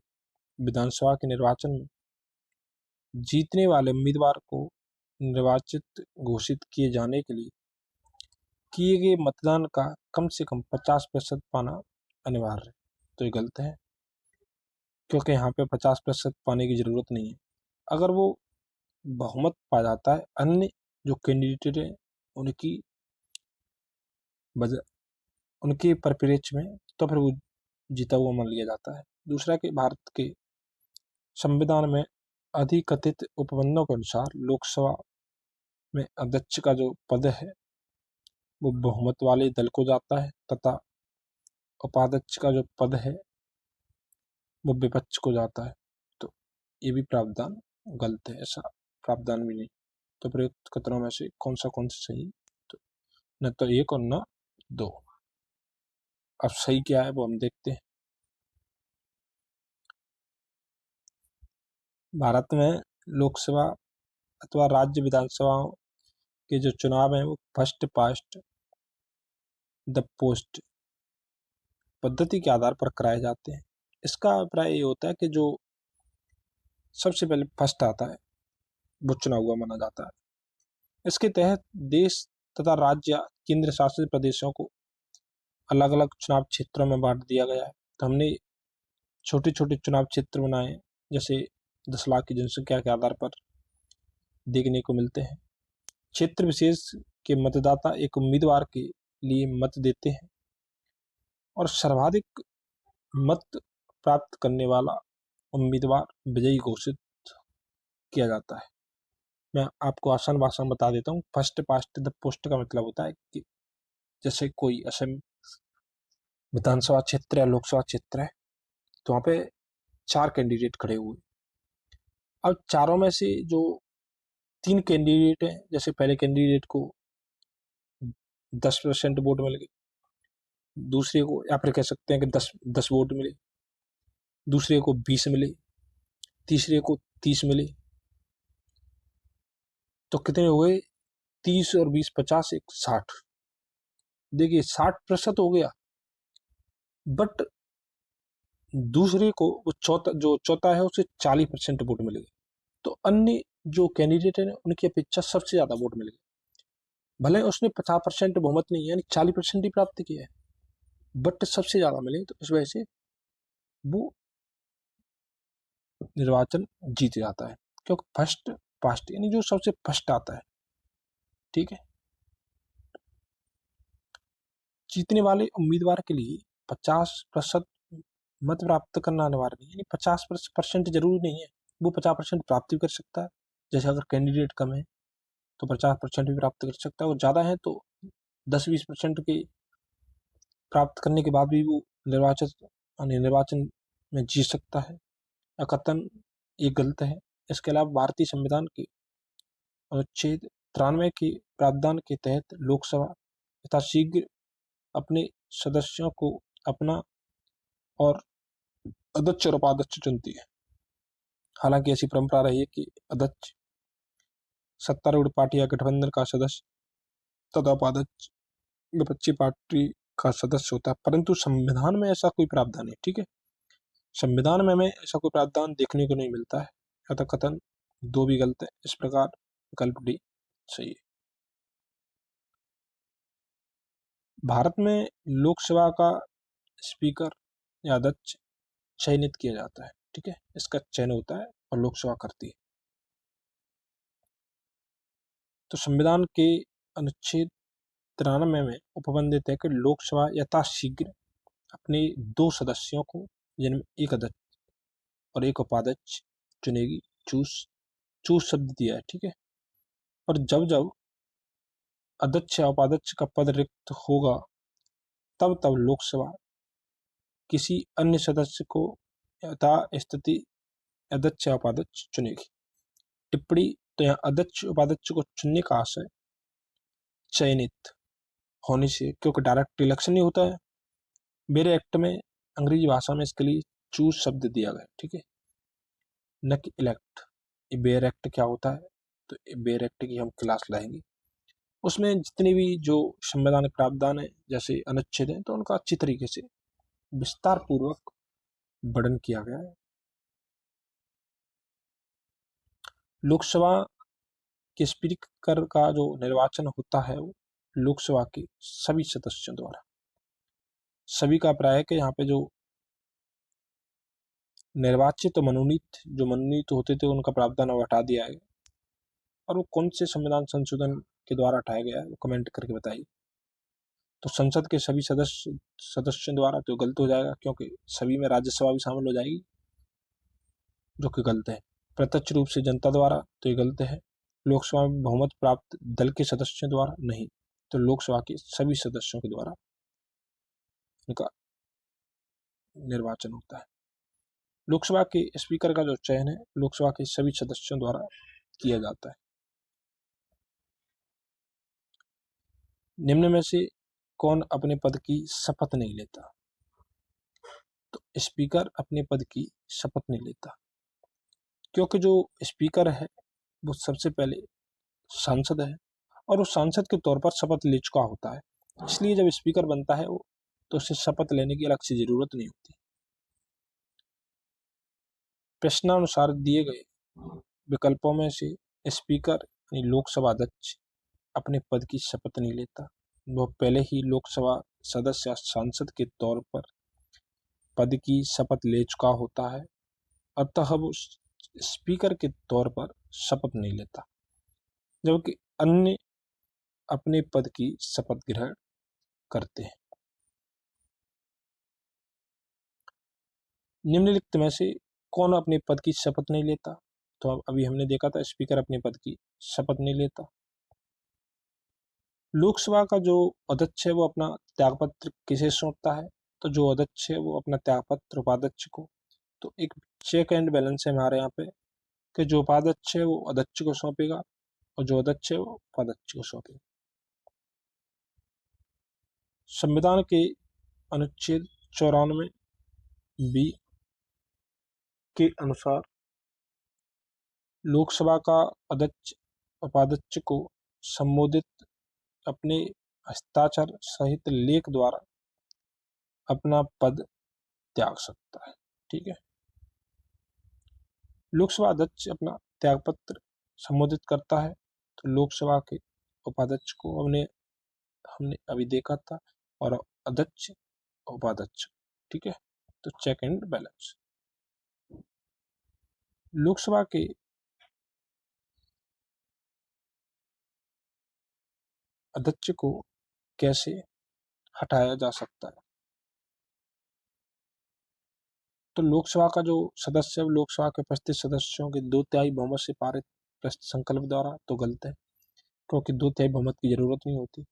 विधानसभा के निर्वाचन में जीतने वाले उम्मीदवार को निर्वाचित घोषित किए जाने के लिए किए गए मतदान का कम से कम 50% पाना अनिवार्य है। तो ये गलत है, क्योंकि यहाँ पे 50% पाने की जरूरत नहीं है। अगर वो बहुमत पा जाता है अन्य जो कैंडिडेट है उनके परिप्रेक्ष्य में, तो फिर वो जीता हुआ मान लिया जाता है। दूसरा कि भारत के संविधान में अधिकथित उपबंधों के अनुसार लोकसभा में अध्यक्ष का जो पद है वो बहुमत वाले दल को जाता है तथा उपाध्यक्ष का जो पद है वो विपक्ष को जाता है। तो ये भी प्रावधान गलत है, ऐसा प्रावधान भी नहीं। तो प्रयुक्त कथनों में से कौन सा सही? तो न तो 1 और न 2। अब सही क्या है वो हम देखते हैं। भारत में लोकसभा अथवा राज्य विधानसभाओं के जो चुनाव हैं वो फर्स्ट पास्ट द पोस्ट पद्धति के आधार पर कराए जाते हैं। इसका अभिप्राय ये होता है कि जो सबसे पहले फर्स्ट आता है वो चुना हुआ माना जाता है। इसके तहत देश तथा राज्य केंद्र शासित प्रदेशों को अलग अलग चुनाव क्षेत्रों में बांट दिया गया है। तो हमने छोटे छोटे चुनाव क्षेत्र बनाए, जैसे 10 लाख की जनसंख्या के आधार पर देखने को मिलते हैं। क्षेत्र विशेष के मतदाता एक उम्मीदवार के लिए मत देते हैं और सर्वाधिक मत प्राप्त करने वाला उम्मीदवार विजयी घोषित किया जाता है। मैं आपको आसान भाषा में बता देता हूँ। फर्स्ट पास्ट द पोस्ट का मतलब होता है कि जैसे कोई असम विधानसभा क्षेत्र या लोकसभा क्षेत्र है तो वहाँ पे 4 कैंडिडेट खड़े हुए। अब चारों में से जो 3 कैंडिडेट हैं, जैसे पहले कैंडिडेट को 10% वोट मिल गए, दूसरे को या फिर कह सकते हैं कि 10 वोट मिले, दूसरे को 20 मिले, तीसरे को 30 मिले। तो कितने हो गए? 30 और 20 50 एक 60। देखिए 60% हो गया। बट दूसरे को वो चौथा है उसे 40% वोट मिल गए। तो अन्य जो कैंडिडेट है उनकी अपेक्षा सबसे ज्यादा वोट मिल गए। भले उसने 50% बहुमत नहीं यानी 40% ही प्राप्त किया है, बट सबसे ज्यादा मिले, तो इस वजह से वो निर्वाचन जीत जाता है, क्योंकि फर्स्ट पास्ट यानी जो सबसे फर्स्ट आता है। ठीक है। जीतने वाले उम्मीदवार के लिए 50% मत प्राप्त करना अनिवार्य नहीं, यानी 50% जरूरी नहीं है, वो 50% प्राप्त भी कर सकता है। जैसे अगर कैंडिडेट कम है तो 50% भी प्राप्त कर सकता है, और ज्यादा है तो 10-20% के प्राप्त करने के बाद भी वो निर्वाचन में जीत सकता है। कथन ये गलत है। इसके अलावा भारतीय संविधान के अनुच्छेद 93 के प्रावधान के तहत लोकसभा यथाशीघ्र अपने सदस्यों को अपना और अध्यक्ष और उपाध्यक्ष चुनती है। हालांकि ऐसी परंपरा रही है कि अध्यक्ष सत्तारूढ़ पार्टी या गठबंधन का सदस्य तथा उपाध्यक्ष विपक्षी पार्टी का सदस्य होता है, परंतु संविधान में ऐसा कोई प्रावधान नहीं। ठीक है, संविधान में हमें ऐसा कोई प्रावधान देखने को नहीं मिलता है। अतः कथन 2 भी गलत है। इस प्रकार विकल्प डी सही है। भारत में लोकसभा का स्पीकर या अध्यक्ष चयनित किया जाता है। ठीक है, इसका चयन होता है और लोकसभा करती है। तो संविधान के अनुच्छेद 93 में उपबंधित है कि लोकसभा यथाशीघ्र अपने 2 सदस्यों को, जिनमें एक अध्यक्ष और एक उपाध्यक्ष चुनेगी। चूज शब्द दिया है, ठीक है। और जब जब अध्यक्ष या उपाध्यक्ष का पद रिक्त होगा तब तब लोकसभा किसी अन्य सदस्य को यथास्थिति अध्यक्ष या उपाध्यक्ष चुनेगी। टिप्पणी, तो यहाँ अध्यक्ष उपाध्यक्ष को चुनने का आशय चयनित होने से, क्योंकि डायरेक्ट इलेक्शन नहीं होता है। मेरे एक्ट में अंग्रेजी भाषा में इसके लिए चूज शब्द दिया गया, ठीक है, न कि इलेक्ट। ये बेयर एक्ट क्या होता है, तो बेयर एक्ट की हम क्लास लाएंगे। उसमें जितने भी जो संवैधानिक प्रावधान है, जैसे अनुच्छेद है, तो उनका अच्छी तरीके से विस्तार पूर्वक वर्णन किया गया है। लोकसभा के स्पीकर का जो निर्वाचन होता है वो लोकसभा के सभी सदस्यों द्वारा। सभी का प्राय है कि यहाँ पे जो निर्वाचित मनोनीत होते थे उनका प्रावधान अब हटा दिया है। और वो कौन से संविधान संशोधन के द्वारा हटाया गया है वो कमेंट करके बताइए। तो संसद के सभी सदस्यों द्वारा तो गलत हो जाएगा, क्योंकि सभी में राज्यसभा भी शामिल हो जाएगी, जो कि गलत है। प्रत्यक्ष रूप से जनता द्वारा, तो ये गलत है। लोकसभा में बहुमत प्राप्त दल के सदस्यों द्वारा, नहीं, तो लोकसभा के सभी सदस्यों के द्वारा इनका निर्वाचन होता है। लोकसभा के स्पीकर का जो चयन है लोकसभा के सभी सदस्यों द्वारा किया जाता है। निम्न में से कौन अपने पद की शपथ नहीं लेता? तो स्पीकर अपने पद की शपथ नहीं लेता, क्योंकि जो स्पीकर है वो सबसे पहले सांसद है और वो सांसद के तौर पर शपथ ले चुका होता है। इसलिए जब स्पीकर बनता है वो, तो उसे शपथ लेने की अलग से जरूरत नहीं होती। प्रश्नानुसार दिए गए विकल्पों में से स्पीकर यानी लोकसभा अध्यक्ष अपने पद की शपथ नहीं लेता। वह पहले ही लोकसभा सदस्य या सांसद के तौर पर पद की शपथ ले चुका होता है, अतः वो स्पीकर के तौर पर शपथ नहीं लेता, जबकि अन्य अपने पद की शपथ ग्रहण करते हैं। निम्नलिखित में से कौन अपने पद की शपथ नहीं लेता? तो अभी हमने देखा था स्पीकर अपने पद की शपथ नहीं लेता। लोकसभा का जो अध्यक्ष है वो अपना त्यागपत्र किसे सौंपता है? तो जो अध्यक्ष है वो अपना त्यागपत्र उपाध्यक्ष को। तो एक चेक एंड बैलेंस है हमारे यहाँ पे कि जो उपाध्यक्ष है वो अध्यक्ष को सौंपेगा और जो अध्यक्ष है वो उपाध्यक्ष को सौंपेगा। संविधान के अनुच्छेद 94 बी के अनुसार लोकसभा का अध्यक्ष उपाध्यक्ष को संबोधित अपने हस्ताक्षर सहित लेख द्वारा अपना पद त्याग सकता है, ठीक है। लोकसभा अध्यक्ष अपना त्यागपत्र संबोधित करता है, तो लोकसभा के उपाध्यक्ष को हमने अभी देखा था, और अध्यक्ष उपाध्यक्ष, ठीक है। तो चेक एंड बैलेंस। लोकसभा के अध्यक्ष को कैसे हटाया जा सकता है? तो लोकसभा का जो सदस्य है लोकसभा के उपस्थित सदस्यों के 2/3 बहुमत से पारित प्रस्ताव संकल्प द्वारा, तो गलत है, क्योंकि 2/3 बहुमत की जरूरत नहीं होती।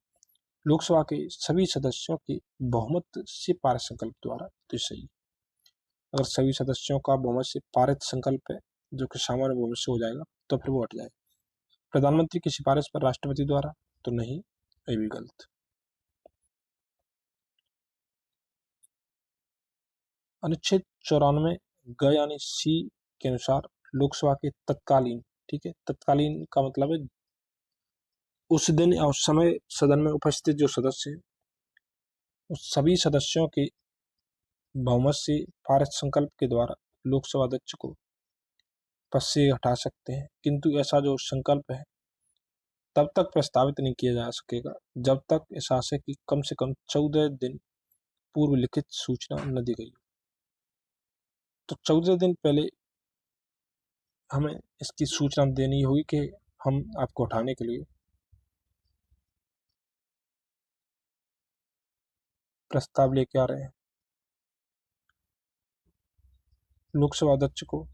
लोकसभा के सभी सदस्यों के बहुमत से पारित संकल्प द्वारा, तो सही। अगर सभी सदस्यों का बहुमत से पारित संकल्प है जो कि सामान्य बहुमत से हो जाएगा, तो फिर वो हट जाएगा। प्रधानमंत्री की सिफारिश पर राष्ट्रपति द्वारा, तो नहीं, ये भी गलत। अनुच्छेद 94 ग यानी सी के अनुसार लोकसभा के तत्कालीन, ठीक है, तत्कालीन का मतलब है उस दिन या उस समय सदन में उपस्थित जो सदस्य हैं उस सभी सदस्यों के बहुमत से पारित संकल्प के द्वारा लोकसभा अध्यक्ष को पद से हटा सकते हैं, किंतु ऐसा जो संकल्प है तब तक प्रस्तावित नहीं किया जा सकेगा जब तक इस आशय की कम से कम 14 दिन पूर्व लिखित सूचना न दी गई। तो 14 दिन पहले हमें इसकी सूचना देनी होगी कि हम आपको हटाने के लिए प्रस्ताव लेके आ रहे हैं। लोकसभा अध्यक्ष को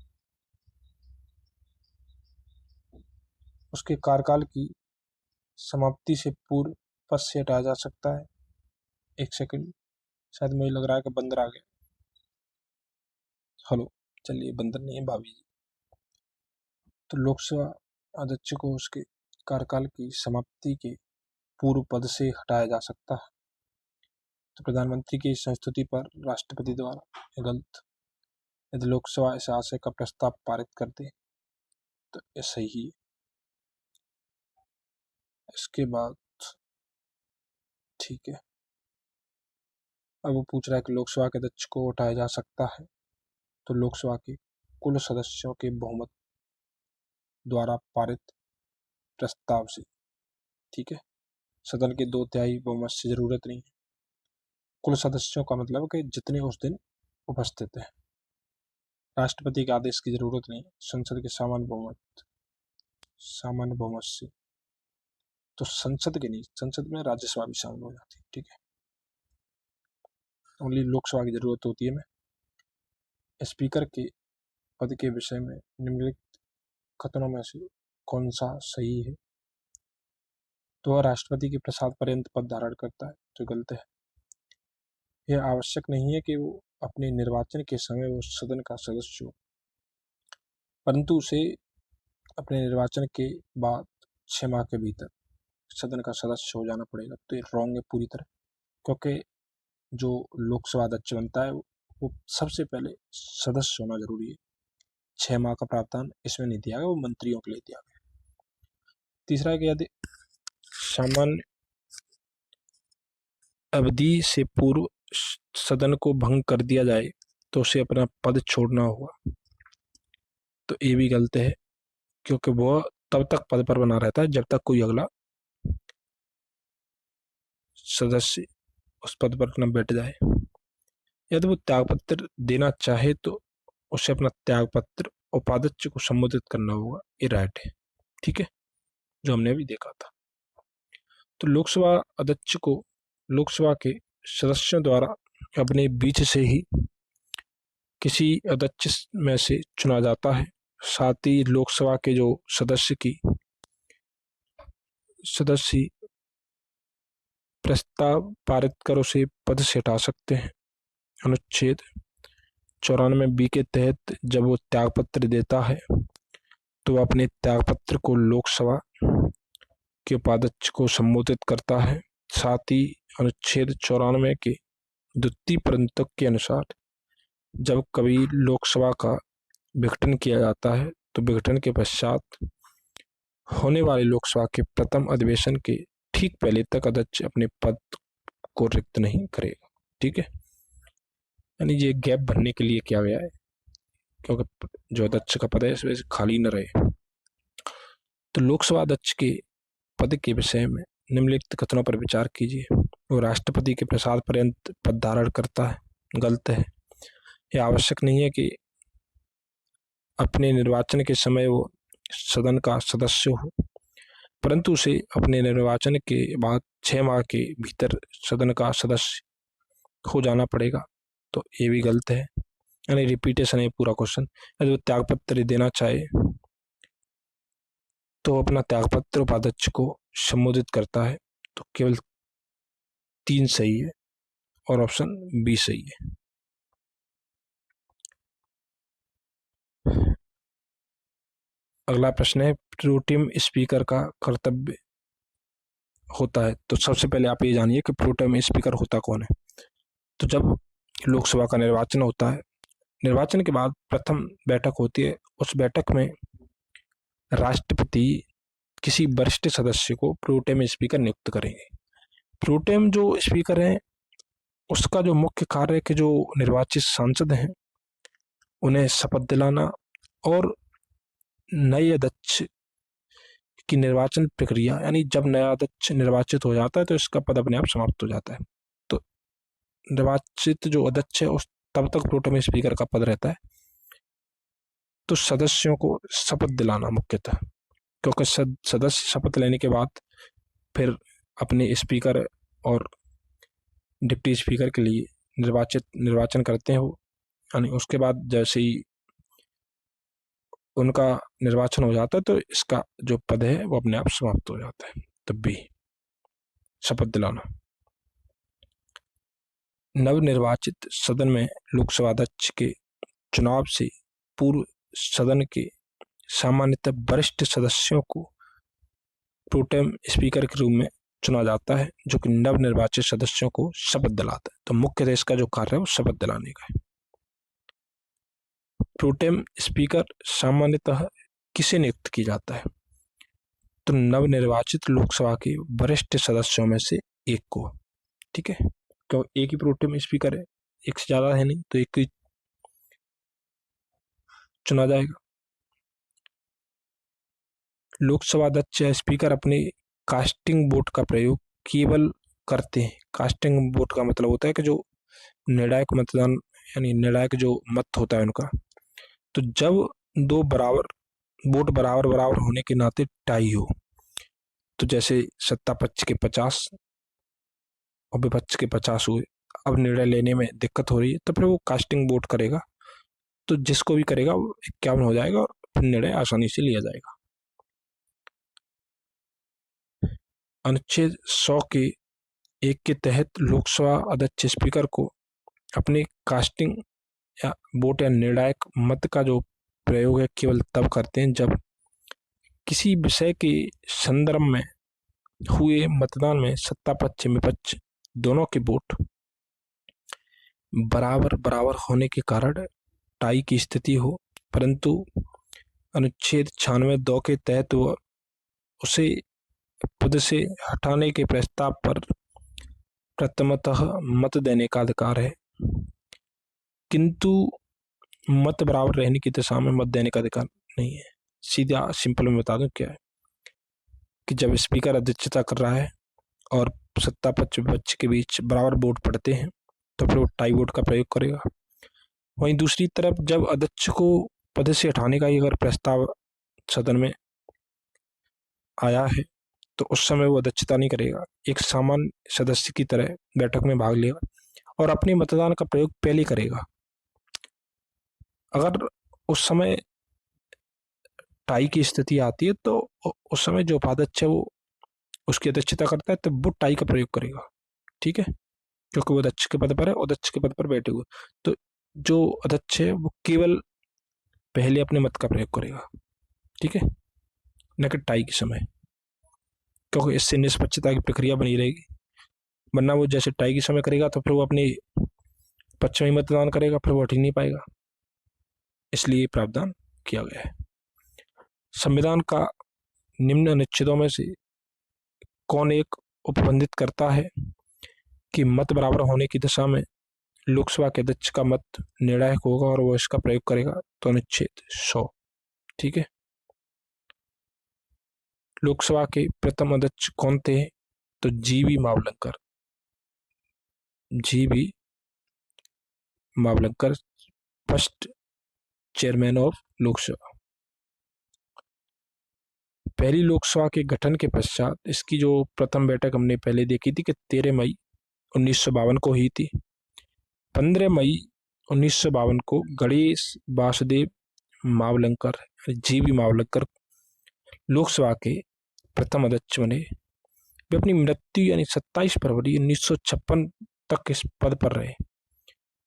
उसके कार्यकाल की समाप्ति से पूर्व पद से हटाया जा सकता है। एक सेकंड, शायद मुझे लग रहा है कि बंदर आ गया। हेलो, चलिए बंदर नहीं है, भाभी जी। तो लोकसभा अध्यक्ष को उसके कार्यकाल की समाप्ति के पूर्व पद से हटाया जा सकता है। तो प्रधानमंत्री की संस्तुति पर राष्ट्रपति द्वारा, गलत। यदि लोकसभा इस आशय का प्रस्ताव पारित कर दे तो ये सही है। इसके बाद ठीक है, अब वो पूछ रहा है कि लोकसभा के अध्यक्ष को हटाया जा सकता है तो लोकसभा के कुल सदस्यों के बहुमत द्वारा पारित प्रस्ताव से। ठीक है, सदन के 2/3 बहुमत से जरूरत नहीं है। कुल सदस्यों का मतलब कि जितने उस दिन उपस्थित हैं। राष्ट्रपति के आदेश की जरूरत नहीं, संसद के सामान्य बहुमत से। तो संसद के नहीं, संसद में राज्यसभा भी शामिल हो जाती है। ठीक है, ओनली लोकसभा की जरूरत होती है। मैं स्पीकर के पद के विषय में निम्नलिखित कथनों में से कौन सा सही है? तो वह राष्ट्रपति के प्रसाद पर्यंत पद धारण करता है, जो गलत है। यह आवश्यक नहीं है कि वो अपने निर्वाचन के समय वो सदन का सदस्य हो, परंतु उसे अपने निर्वाचन के बाद 6 माह के भीतर सदन का सदस्य हो जाना पड़ेगा। तो ये रॉन्ग है पूरी तरह, क्योंकि जो लोकसभा अध्यक्ष बनता है वो सबसे पहले सदस्य होना जरूरी है। 6 माह का प्रावधान इसमें नहीं दिया गया, वो मंत्रियों के लिए दिया गया। तीसरा है कि यदि सामान्य अवधि से पूर्व सदन को भंग कर दिया जाए तो उसे अपना पद छोड़ना होगा। तो ये भी गलत है, क्योंकि वह तब तक पद पर बना रहता है जब तक कोई अगला सदस्य उस पद पर न बैठ जाए। यदि वो त्यागपत्र देना चाहे तो उसे अपना त्यागपत्र उपाध्यक्ष को संबोधित करना होगा। ये राइट है, ठीक है, जो हमने अभी देखा था। तो लोकसभा अध्यक्ष को लोकसभा के सदस्यों द्वारा अपने बीच से ही किसी अध्यक्ष में से चुना जाता है। साथ ही लोकसभा के जो सदस्य प्रस्ताव पारित कर उसे पद से हटा सकते हैं। अनुच्छेद 94B के तहत जब वो त्यागपत्र देता है तो वह अपने त्यागपत्र को लोकसभा के उपाध्यक्ष को संबोधित करता है। साथ ही अनुच्छेद 94 के द्वितीय प्रंतक के अनुसार जब कभी लोकसभा का विघटन किया जाता है तो विघटन के पश्चात होने वाले लोकसभा के प्रथम अधिवेशन के ठीक पहले तक अध्यक्ष अपने पद को रिक्त नहीं करेगा। ठीक है, यानी ये गैप भरने के लिए किया गया है, क्योंकि जो अध्यक्ष का पद है इसमें खाली न रहे। तो लोकसभा अध्यक्ष के पद के विषय में निम्नलिखित कथनों पर विचार कीजिए। वो राष्ट्रपति के प्रसाद पर्यंत पद धारण करता है, गलत है। यह आवश्यक नहीं है कि अपने निर्वाचन के समय वो सदन का सदस्य हो, परंतु उसे अपने निर्वाचन के बाद 6 माह के भीतर सदन का सदस्य हो जाना पड़ेगा। तो ये भी गलत है, यानी रिपीटेशन है पूरा क्वेश्चन। यदि वो त्यागपत्र देना चाहे तो अपना त्यागपत्र उपाध्यक्ष को संबोधित करता है। तो केवल 3 सही है और ऑप्शन बी सही है। अगला प्रश्न है, प्रोटेम स्पीकर का कर्तव्य होता है। तो सबसे पहले आप ये जानिए कि प्रोटेम स्पीकर होता कौन है। तो जब लोकसभा का निर्वाचन होता है, निर्वाचन के बाद प्रथम बैठक होती है। उस बैठक में राष्ट्रपति किसी वरिष्ठ सदस्य को प्रोटेम स्पीकर नियुक्त करेंगे। प्रोटेम जो स्पीकर है उसका जो मुख्य कार्य है कि जो निर्वाचित सांसद हैं उन्हें शपथ दिलाना और नए अध्यक्ष की निर्वाचन प्रक्रिया, यानी जब नया अध्यक्ष निर्वाचित हो जाता है तो इसका पद अपने आप समाप्त हो जाता है। तो निर्वाचित जो अध्यक्ष है उस तब तक प्रोटेम स्पीकर का पद रहता है। तो सदस्यों को शपथ दिलाना मुख्यतः, क्योंकि सदस्य शपथ लेने के बाद फिर अपने स्पीकर और डिप्टी स्पीकर के लिए निर्वाचन करते हैं वो, यानी उसके बाद जैसे ही उनका निर्वाचन हो जाता है तो इसका जो पद है वो अपने आप समाप्त हो जाता है। तब भी शपथ दिलाना। नवनिर्वाचित सदन में लोकसभा अध्यक्ष के चुनाव से पूर्व सदन के सामान्यतः वरिष्ठ सदस्यों को प्रोटेम स्पीकर के रूप में चुना जाता है, जो कि नवनिर्वाचित सदस्यों को शपथ दिलाता है। तो मुख्यतः इसका जो कार्य है वो शपथ दिलाने का है। प्रोटेम स्पीकर सामान्यतः किसे नियुक्त किया जाता है? तो नवनिर्वाचित लोकसभा के वरिष्ठ सदस्यों में से एक को। ठीक है, क्यों एक ही प्रोटेम स्पीकर है, एक से ज्यादा है नहीं, तो एक ही चुना जाएगा। लोकसभा अध्यक्ष या स्पीकर अपने कास्टिंग वोट का प्रयोग केवल करते हैं। कास्टिंग वोट का मतलब होता है कि जो निर्णायक मतदान यानी निर्णायक जो मत होता है उनका, तो जब दो वोट बराबर होने के नाते टाई हो, तो जैसे सत्ता पक्ष के 50 और विपक्ष के 50 हुए, अब निर्णय लेने में दिक्कत हो रही है, तो फिर वो कास्टिंग वोट करेगा, तो जिसको भी करेगा वो 51 हो जाएगा और फिर निर्णय आसानी से लिया जाएगा। अनुच्छेद 100 के 1 के तहत लोकसभा अध्यक्ष स्पीकर को अपने कास्टिंग या वोट या निर्णायक मत का जो प्रयोग है केवल तब करते हैं जब किसी विषय के संदर्भ में हुए मतदान में सत्ता पक्ष विपक्ष दोनों के वोट बराबर होने के कारण टाई की स्थिति हो, परंतु अनुच्छेद 96(2) के तहत वह उसे पद से हटाने के प्रस्ताव पर प्रथमतः मत देने का अधिकार है, किंतु मत बराबर रहने की दशा में मत देने का अधिकार नहीं है। सीधा सिंपल में बता दूं क्या है कि जब स्पीकर अध्यक्षता कर रहा है और सत्ता पक्ष विपक्ष के बीच बराबर वोट पड़ते हैं तो फिर वो टाई वोट का प्रयोग करेगा। वहीं दूसरी तरफ जब अध्यक्ष को पद से हटाने का अगर प्रस्ताव सदन में आया है तो उस समय वो अध्यक्षता नहीं करेगा, एक सामान्य सदस्य की तरह बैठक में भाग लेगा और अपने मतदान का प्रयोग पहले करेगा। अगर उस समय टाई की स्थिति आती है तो उस समय जो उपाध्यक्ष है वो उसकी अध्यक्षता करता है, तो वो टाई का प्रयोग करेगा। ठीक है, क्योंकि वो अध्यक्ष के पद पर है, अध्यक्ष के पद पर बैठे हुए, तो जो अध्यक्ष है वो केवल पहले अपने मत का प्रयोग करेगा। ठीक है, न कि टाई के समय, क्योंकि इससे निष्पक्षता की प्रक्रिया बनी रहेगी। वरना वो जैसे टाई के समय करेगा तो फिर वो अपने पक्ष में मतदान करेगा, फिर वो हट ही नहीं पाएगा। इसलिए प्रावधान किया गया है। संविधान का निम्न अनुच्छेदों में से कौन एक उपबंधित करता है कि मत बराबर होने की दशा में लोकसभा के अध्यक्ष का मत निर्णायक होगा और वो इसका प्रयोग करेगा? तो अनुच्छेद 100। ठीक है, लोकसभा के प्रथम अध्यक्ष कौन थे? तो जीवी Mavalankar first chairman of Lok Sabha. पहली लोकसभा के गठन के पश्चात इसकी जो प्रथम बैठक हमने पहले देखी थी कि 13 मई 1952 को हुई थी। 15 मई 1952 को गणेश वासुदेव मावलंकर जीवी मावलंकर लोकसभा के प्रथम अध्यक्ष बने। वे अपनी मृत्यु यानी 27 फरवरी 1956 तक इस पद पर रहे।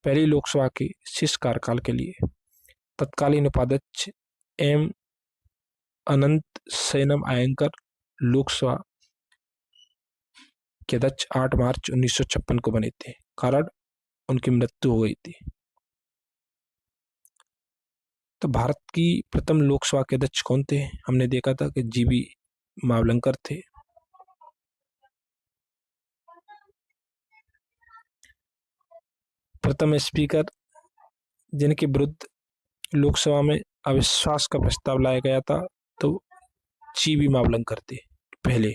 पहली लोकसभा के शेष कार्यकाल के लिए तत्कालीन उपाध्यक्ष एम अनंत सेनम अयंकर लोकसभा के अध्यक्ष 8 मार्च 1956 को बने थे, कारण उनकी मृत्यु हो गई थी। तो भारत की प्रथम लोकसभा के अध्यक्ष कौन थे? हमने देखा था कि जीवी मावलंकर थे। प्रथम स्पीकर जिनके विरुद्ध लोकसभा में अविश्वास का प्रस्ताव लाया गया था तो जीवी मावलंकर थे पहले।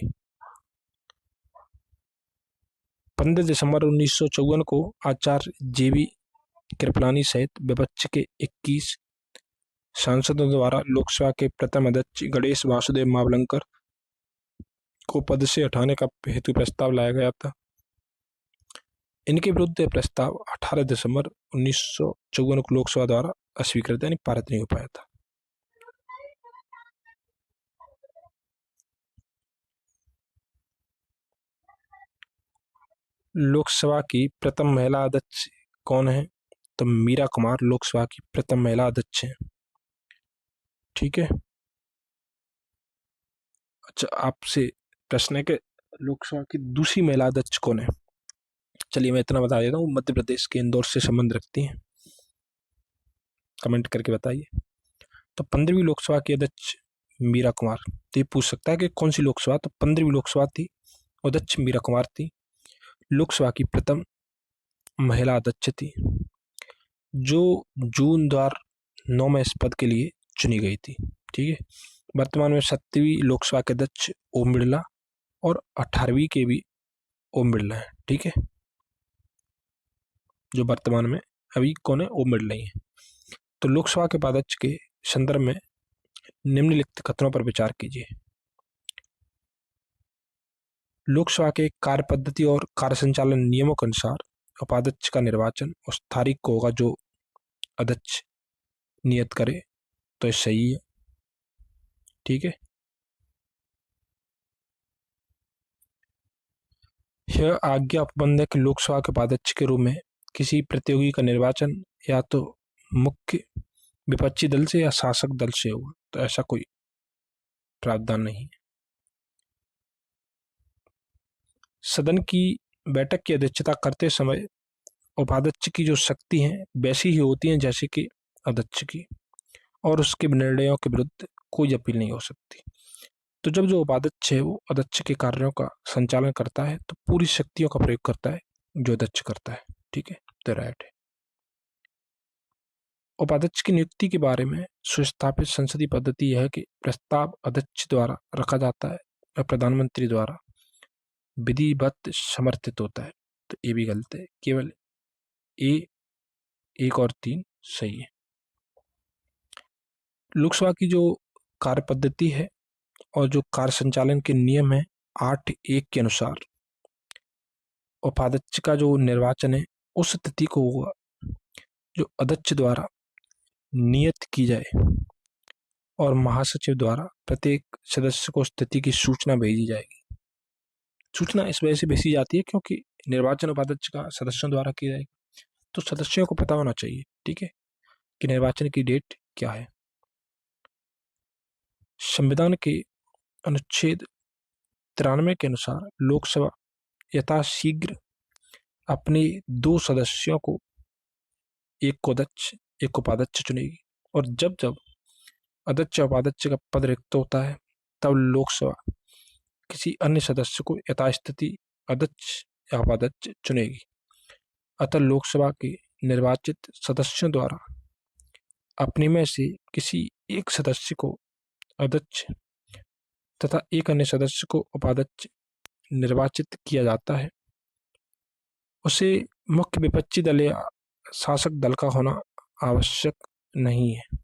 15 दिसंबर 1954 को आचार्य जेबी कृपलानी सहित विपक्ष के 21 सांसदों द्वारा लोकसभा के प्रथम अध्यक्ष गणेश वासुदेव मावलंकर को पद से हटाने का हेतु प्रस्ताव लाया गया था। इनके विरुद्ध यह प्रस्ताव 18 दिसंबर 1954 को लोकसभा द्वारा अस्वीकृत यानी पारित नहीं हो पाया था। लोकसभा की प्रथम महिला अध्यक्ष कौन है? तो मीरा कुमार लोकसभा की प्रथम महिला अध्यक्ष हैं। ठीक है। अच्छा, आपसे प्रश्न है कि लोकसभा की दूसरी महिला अध्यक्ष कौन है? चलिए मैं इतना बता देता हूँ, मध्य प्रदेश के इंदौर से संबंध रखती हैं। कमेंट करके बताइए। तो 15वीं लोकसभा की अध्यक्ष मीरा कुमार। तो ये पूछ सकता है कि कौन सी लोकसभा? तो 15वीं लोकसभा थी, अध्यक्ष मीरा कुमार थी, लोकसभा की प्रथम महिला अध्यक्ष थी, जो जून 2009 में इस पद के लिए चुनी गई थी। ठीक है। वर्तमान में 7वीं लोकसभा के अध्यक्ष ओम बिरला और 18वीं के भी ओम बिरला है। ठीक है। जो वर्तमान में अभी कौन है? ओम बिरला ही है। तो लोकसभा के उपाध्यक्ष के संदर्भ में निम्नलिखित कथनों पर विचार कीजिए। लोकसभा के कार्य पद्धति और कार्य संचालन नियमों के अनुसार उपाध्यक्ष का निर्वाचन उस तारीख को होगा जो अध्यक्ष नियत करे। तो ये सही है। ठीक है। यह आज्ञा उपबंध है कि लोकसभा के उपाध्यक्ष के रूप में किसी प्रतियोगी का निर्वाचन या तो मुख्य विपक्षी दल से या शासक दल से होगा। तो ऐसा कोई प्रावधान नहीं है। सदन की बैठक की अध्यक्षता करते समय उपाध्यक्ष की जो शक्ति है वैसी ही होती हैं जैसे कि अध्यक्ष की, और उसके निर्णयों के विरुद्ध कोई अपील नहीं हो सकती। तो जब जो उपाध्यक्ष है वो अध्यक्ष के कार्यों का संचालन करता है तो पूरी शक्तियों का प्रयोग करता है जो अध्यक्ष करता है। ठीक है। तो राइट है। उपाध्यक्ष की नियुक्ति के बारे में सुस्थापित संसदीय पद्धति यह है कि प्रस्ताव अध्यक्ष द्वारा रखा जाता है और प्रधानमंत्री द्वारा विधिवत समर्थित होता है। तो ये भी गलत है। केवल ए, 1 और 3 सही है। लोकसभा की जो कार्य पद्धति है और जो कार्य संचालन के नियम है 8(1) के अनुसार उपाध्यक्ष का जो निर्वाचन है उस तिथि को होगा जो अध्यक्ष द्वारा नियत की जाए और महासचिव द्वारा प्रत्येक सदस्य को उस तिथि की सूचना भेजी जाएगी। सूचना इस वजह से भेजी जाती है क्योंकि निर्वाचन उपाध्यक्ष का सदस्यों द्वारा किया जाएगा, तो सदस्यों को पता होना चाहिए। ठीक है, कि निर्वाचन की डेट क्या है। संविधान के अनुच्छेद 93 के अनुसार लोकसभा यथाशीघ्र अपने 2 सदस्यों को, एक को अध्यक्ष एक उपाध्यक्ष चुनेगी, और जब जब अध्यक्ष उपाध्यक्ष का पद रिक्त होता है तब लोकसभा किसी अन्य सदस्य को यथास्थिति अध्यक्ष या उपाध्यक्ष चुनेगी। अतः लोकसभा के निर्वाचित सदस्यों द्वारा अपने में से किसी एक सदस्य को अध्यक्ष तथा एक अन्य सदस्य को उपाध्यक्ष निर्वाचित किया जाता है। उसे मुख्य विपक्षी दल या शासक दल का होना आवश्यक नहीं है।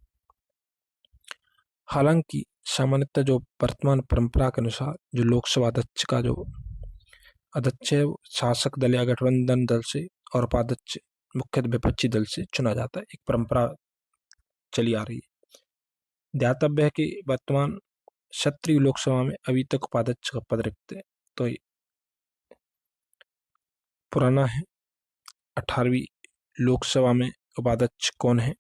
हालांकि सामान्यतः जो वर्तमान परंपरा के अनुसार जो लोकसभा अध्यक्ष का जो अध्यक्ष है वो शासक दल या गठबंधन दल से और उपाध्यक्ष मुख्य विपक्षी दल से चुना जाता है। एक परंपरा चली आ रही है। ध्यातव्य है कि वर्तमान 17वीं लोकसभा में अभी तक उपाध्यक्ष का पद रिक्त है, तो पुराना है। 18वीं लोकसभा में उपाध्यक्ष कौन है?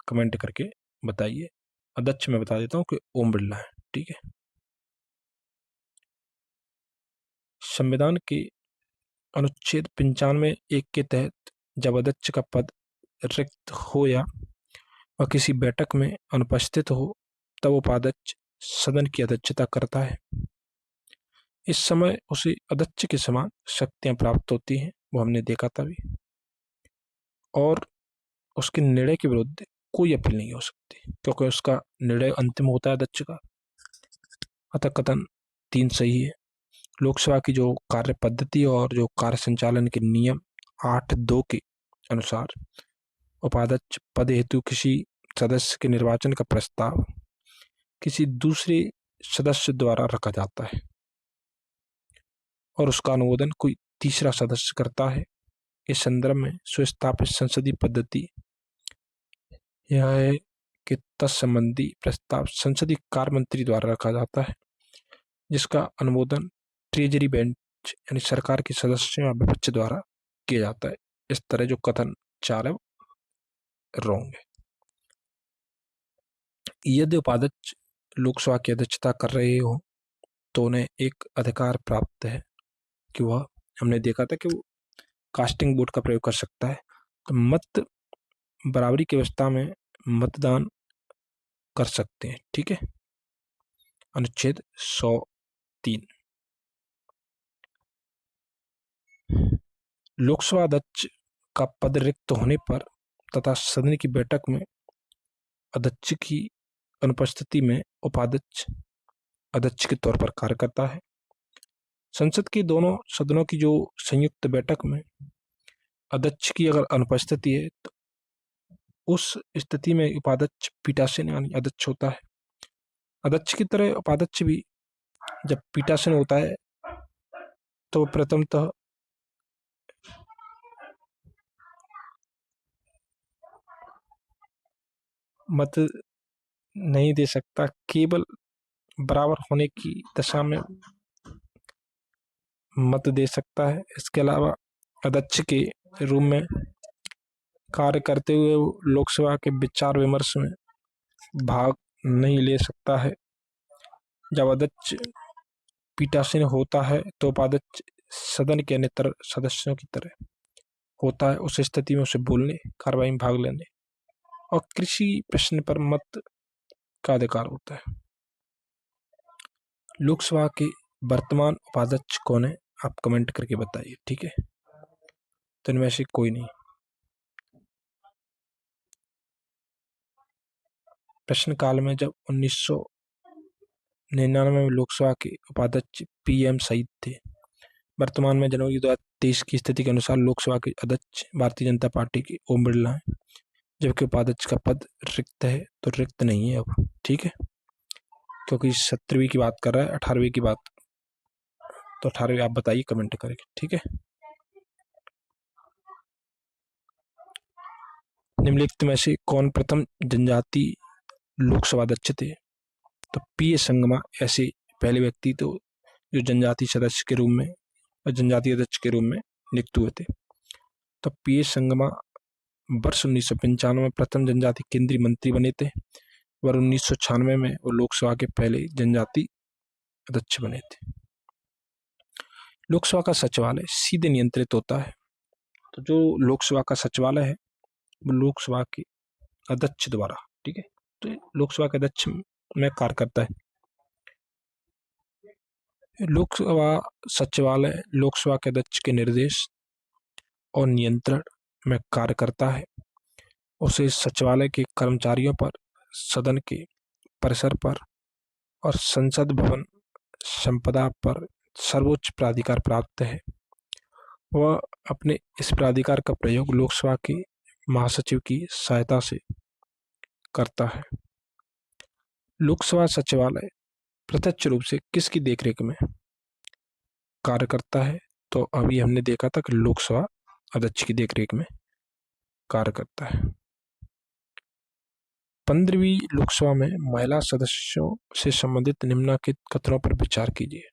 कमेंट करके बताइए। अध्यक्ष मैं बता देता हूँ कि ओम बिरला है। ठीक है। संविधान के अनुच्छेद 95(1) के तहत जब अध्यक्ष का पद रिक्त हो या वह किसी बैठक में अनुपस्थित हो तब उपाध्यक्ष सदन की अध्यक्षता करता है। इस समय उसे अध्यक्ष के समान शक्तियां प्राप्त होती हैं, वो हमने देखा था भी, और उसके निर्णय के विरुद्ध कोई अपील नहीं हो सकती क्योंकि उसका निर्णय अंतिम होता है अध्यक्ष का। अतः कथन 3 सही है। लोकसभा की जो कार्य पद्धति और जो कार्य संचालन के नियम 8(2) के अनुसार उपाध्यक्ष पद हेतु किसी सदस्य के निर्वाचन का प्रस्ताव किसी दूसरे सदस्य द्वारा रखा जाता है और उसका अनुमोदन कोई तीसरा सदस्य करता है इस संदर्भ में सुस्थापित संसदीय पद्धति यह है कि तत्संबंधी प्रस्ताव संसदीय कार्य मंत्री द्वारा रखा जाता है, जिसका अनुमोदन ट्रेजरी बेंच यानी सरकार के सदस्यों या विपक्ष द्वारा किया जाता है। इस तरह जो कथन 4 है रॉन्ग है। यदि उपाध्यक्ष लोकसभा की अध्यक्षता कर रहे हो तो उन्हें एक अधिकार प्राप्त है कि वह, हमने देखा था कि वो कास्टिंग वोट का प्रयोग कर सकता है। तो मत बराबरी की अवस्था में मतदान कर सकते हैं। ठीक है, अनुच्छेद 103। लोकसभा अध्यक्ष का पद रिक्त होने पर तथा सदन की बैठक में अध्यक्ष की अनुपस्थिति में उपाध्यक्ष अध्यक्ष के तौर पर कार्य करता है। संसद के दोनों सदनों की जो संयुक्त बैठक में अध्यक्ष की अगर अनुपस्थिति है तो उस स्थिति में उपाध्यक्ष पीठासीन यानी अध्यक्ष होता है। अध्यक्ष की तरह उपाध्यक्ष भी जब पीठासीन होता है तो प्रथमतः मत नहीं दे सकता, केवल बराबर होने की दशा में मत दे सकता है। इसके अलावा अध्यक्ष के रूम में कार्य करते हुए लोकसभा के विचार विमर्श में भाग नहीं ले सकता है। जब अध्यक्ष पीठासीन होता है तो उपाध्यक्ष सदन के अन्य सदस्यों की तरह होता है। उस स्थिति में उसे बोलने, कार्रवाई में भाग लेने और किसी प्रश्न पर मत का अधिकार होता है। लोकसभा के वर्तमान उपाध्यक्ष कौन है, आप कमेंट करके बताइए। ठीक है, तो इनमें से कोई नहीं। प्रश्नकाल में जब 1999 में लोकसभा के उपाध्यक्ष PM सईद थे। वर्तमान में जनवरी 2023 की स्थिति के अनुसार लोकसभा के अध्यक्ष भारतीय जनता पार्टी के ओम बिरला है, जबकि उपाध्यक्ष का पद रिक्त है। तो रिक्त नहीं है अब। ठीक है, क्योंकि 17वीं की बात कर रहा है, 18वीं की बात, तो 18वीं आप बताइए कमेंट करके। ठीक है, निम्नलिखित में से कौन प्रथम जनजाति लोकसभा अध्यक्ष थे? तो PS संगमा ऐसे पहले व्यक्ति तो जो जनजाति सदस्य के रूप में और जनजाति अध्यक्ष के रूप में नियुक्त हुए थे। तो PS संगमा वर्ष 1995 में प्रथम जनजाति केंद्रीय मंत्री बने थे और 1996 में वो लोकसभा के पहले जनजाति अध्यक्ष बने थे। लोकसभा का सचिवालय सीधे नियंत्रित होता है। तो जो लोकसभा का सचिवालय है वो लोकसभा के अध्यक्ष द्वारा, ठीक है, तो लोकसभा के अध्यक्ष में कार्य करता है। लोकसभा सचिवालय लोकसभा के अध्यक्ष के निर्देश और नियंत्रण में कार्य करता है। उसे सचिवालय के कर्मचारियों पर, सदन के परिसर पर और संसद भवन संपदा पर सर्वोच्च प्राधिकार प्राप्त है। वह अपने इस प्राधिकार का प्रयोग लोकसभा के महासचिव की सहायता से करता है। लोकसभा सचिवालय प्रत्यक्ष रूप से किसकी देखरेख में कार्य करता है? तो अभी हमने देखा था कि लोकसभा अध्यक्ष की देखरेख में कार्य करता है। 15वीं लोकसभा में महिला सदस्यों से संबंधित निम्नलिखित कथनों पर विचार कीजिए।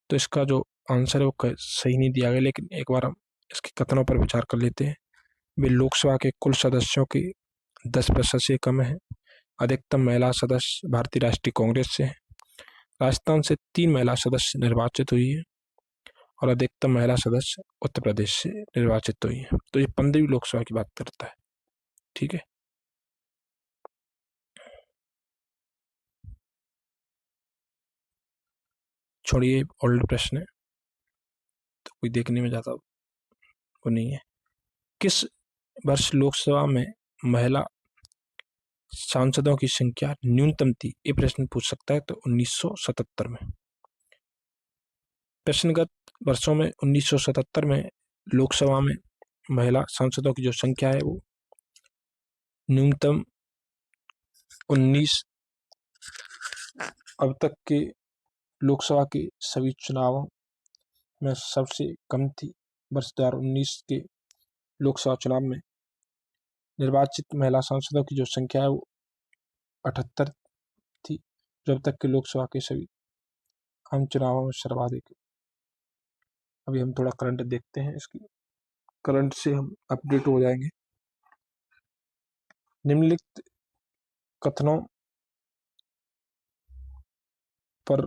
तो इसका जो आंसर है वो सही नहीं दिया गया, लेकिन एक बार हम इसके कथनों पर विचार कर लेते हैं। वे लोकसभा के कुल सदस्यों के 10% से कम है। अधिकतम महिला सदस्य भारतीय राष्ट्रीय कांग्रेस से है। राजस्थान से 3 महिला सदस्य निर्वाचित हुई है और अधिकतम महिला सदस्य उत्तर प्रदेश से निर्वाचित हुई है। तो ये 15वीं लोकसभा की बात करता है। ठीक है, छोड़िए ओल्ड प्रश्न है तो कोई देखने में ज्यादा वो नहीं है। किस वर्ष लोकसभा में महिला सांसदों की संख्या न्यूनतम थी? ये प्रश्न पूछ सकता है। तो 1977 में। प्रश्नगत वर्षों में 1977 में लोकसभा में महिला सांसदों की जो संख्या है वो न्यूनतम 19 अब तक के लोकसभा के सभी चुनावों में सबसे कम थी। वर्ष 2019 के लोकसभा चुनाव में निर्वाचित महिला सांसदों की जो संख्या है वो 78 थी, जो अब तक के लोकसभा के सभी आम चुनावों में सर्वाधिक है। अभी हम थोड़ा करंट देखते हैं, इसकी करंट से हम अपडेट हो जाएंगे। निम्नलिखित कथनों पर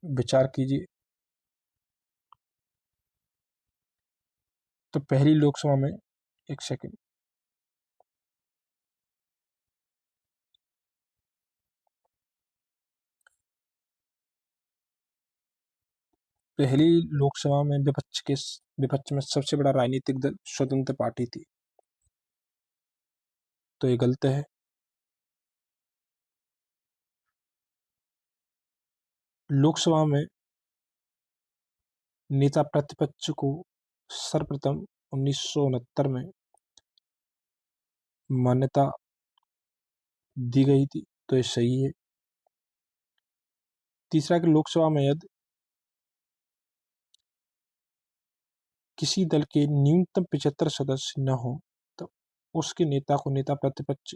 विचार कीजिए। तो पहली लोकसभा में, एक सेकंड, पहली लोकसभा में विपक्ष में सबसे बड़ा राजनीतिक दल स्वतंत्र पार्टी थी, तो ये गलत है। लोकसभा में नेता प्रतिपक्ष को सर्वप्रथम 1969 में मान्यता दी गई थी, तो ये सही है। तीसरा कि लोकसभा में यदि किसी दल के न्यूनतम 75 सदस्य न हो तो उसके नेता को नेता प्रतिपक्ष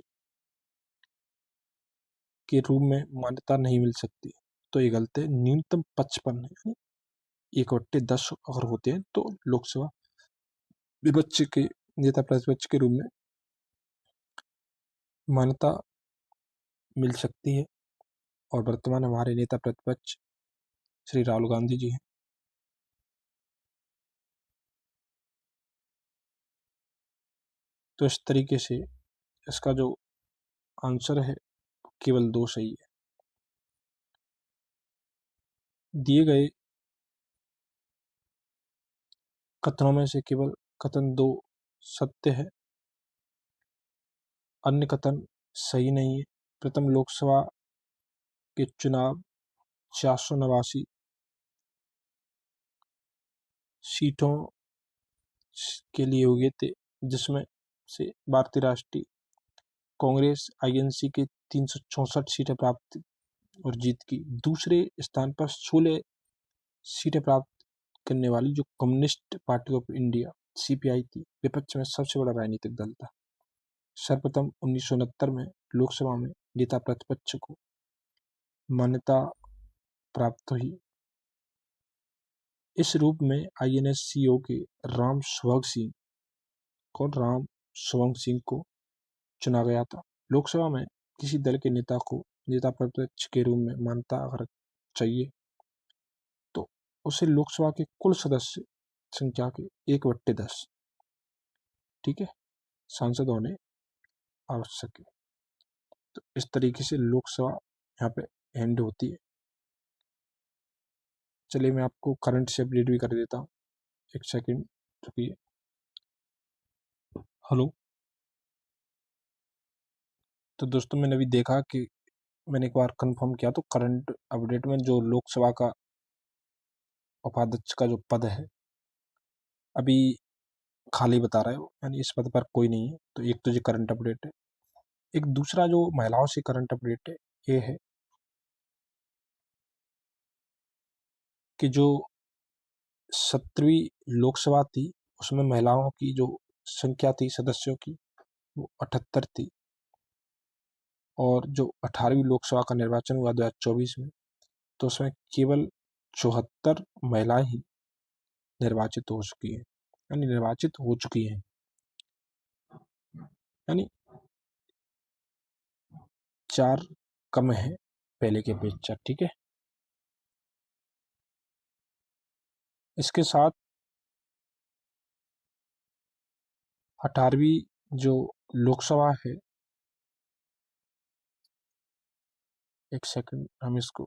के रूप में मान्यता नहीं मिल सकती, तो ये गलत है। न्यूनतम 55 है, यानी 1/10 अगर होते हैं तो लोकसभा विपक्ष के नेता प्रतिपक्ष के रूप में मान्यता मिल सकती है। और वर्तमान हमारे नेता प्रतिपक्ष श्री राहुल गांधी जी हैं। तो इस तरीके से इसका जो आंसर है केवल 2 सही है। दिए गए कथनों में से केवल कथन 2 सत्य है, अन्य कथन सही नहीं है। प्रथम लोकसभा के चुनाव 489 सीटों के लिए हुए थे, जिसमें से भारतीय राष्ट्रीय कांग्रेस आईएनसी के 364 सीटें प्राप्त और जीत की। दूसरे स्थान पर 16 सीटें प्राप्त करने वाली जो communist party of India CPI थी, विपक्ष में सबसे बड़ा राजनीतिक दल था। सर्वप्रथम 1969 में लोकसभा में नेता प्रतिपक्ष को मान्यता प्राप्त हुई। इस रूप में आईएनएससीओ के राम स्वरूप सिंह को चुना गया था। लोकसभा में किसी दल के नेता को नेता प्रतिपक्ष के रूप में मान्यता अगर चाहिए तो उसे लोकसभा के कुल सदस्य संख्या के 1/10, ठीक है, सांसद होने आवश्यक है। तो इस तरीके से लोकसभा यहाँ पे एंड होती है। चलिए मैं आपको करंट से अपडेट भी कर देता हूँ, एक सेकंड रुकिए। हेलो। तो दोस्तों मैंने अभी देखा कि मैंने एक बार कंफर्म किया, तो करंट अपडेट में जो लोकसभा का उपाध्यक्ष का जो पद है अभी खाली बता रहा है, यानी इस पद पर कोई नहीं है। तो एक तो ये करंट अपडेट है। एक दूसरा जो महिलाओं से करंट अपडेट है ये है कि जो 17वीं लोकसभा थी उसमें महिलाओं की जो संख्या थी सदस्यों की वो 78 थी, और जो 18वीं लोकसभा का निर्वाचन हुआ 2024 में तो उसमें केवल 74 महिलाएं ही निर्वाचित हो चुकी हैं, यानी निर्वाचित हो चुकी हैं, यानी 4 कम है पहले के अपेक्षा, ठीक है। इसके साथ 18वीं जो लोकसभा है, एक सेकंड हम इसको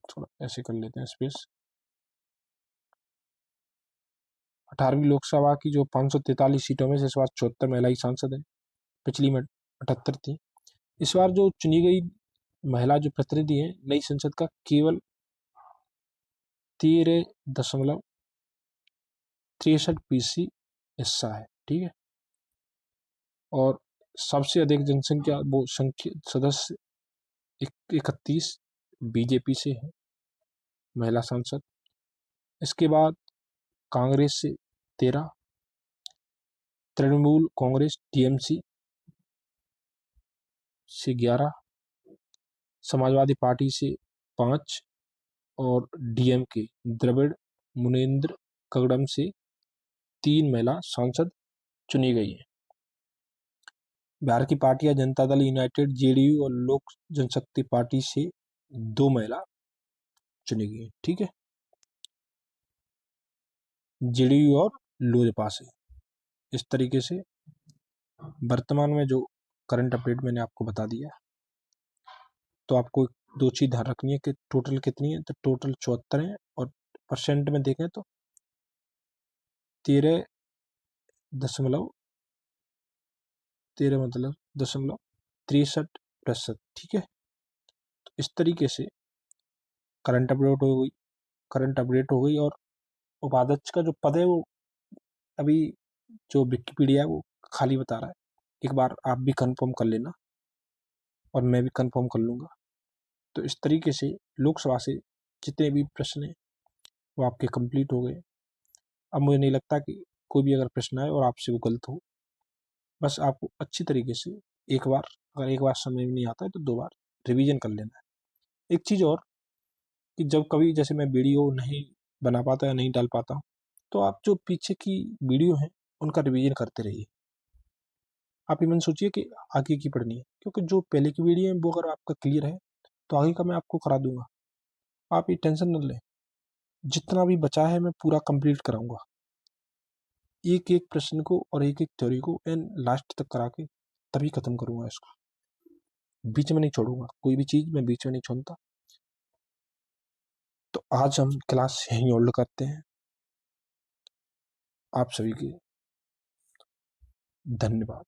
थोड़ा ऐसे कर लेते हैं स्पेस। 18वीं लोकसभा की जो 543 सीटों में से इस बार 74 महिला सांसद है, पिछली में 78 थी। इस बार जो चुनी गई महिला जो प्रतिनिधि है नई संसद का केवल 13.63% हिस्सा है, ठीक है। और सबसे अधिक जनसंख्या वो सदस्य 31 बीजेपी से है महिला सांसद। इसके बाद कांग्रेस से 13, तृणमूल कांग्रेस टीएमसी से 11, समाजवादी पार्टी से 5 और डीएमके द्रविड़ मुनेंद्र कगड़म से 3 महिला सांसद चुनी गई है। बिहार की पार्टियां जनता दल यूनाइटेड, जेडीयू और लोक जनशक्ति पार्टी से 2 महिला चुनी गई है। ठीक है, जेडीयू और लोजपा से। इस तरीके से वर्तमान में जो करंट अपडेट मैंने आपको बता दिया। तो आपको 2 चीज ध्यान रखनी है कि टोटल कितनी है, तो टोटल 74 है और परसेंट में देखें तो 13.63%। ठीक है, तो इस तरीके से करंट अपडेट हो गई। और उपाध्यक्ष का जो पद है वो अभी जो विकिपीडिया है वो खाली बता रहा है। एक बार आप भी कंफर्म कर लेना और मैं भी कंफर्म कर लूँगा। तो इस तरीके से लोकसभा से जितने भी प्रश्न हैं वो आपके कंप्लीट हो गए। अब मुझे नहीं लगता कि कोई भी अगर प्रश्न आए और आपसे वो गलत हो, बस आपको अच्छी तरीके से अगर एक बार समझ में नहीं आता है तो 2 बार रिवीजन कर लेना है। एक चीज़ और कि जब कभी जैसे मैं वीडियो नहीं बना पाता या नहीं डाल पाता हूँ, तो आप जो पीछे की वीडियो हैं उनका रिवीजन करते रहिए। आप ये मन सोचिए कि आगे की पढ़नी है, क्योंकि जो पहले की वीडियो है वो अगर आपका क्लियर है तो आगे का मैं आपको करा दूंगा। आप ये टेंशन न लें, जितना भी बचा है मैं पूरा कंप्लीट कराऊंगा, एक एक प्रश्न को और एक एक थ्योरी को एंड लास्ट तक करा के तभी खत्म करूंगा इसको। बीच में नहीं छोड़ूंगा, कोई भी चीज मैं बीच में नहीं छोड़ता। तो आज हम क्लास यहीं होल्ड करते हैं। आप सभी के धन्यवाद।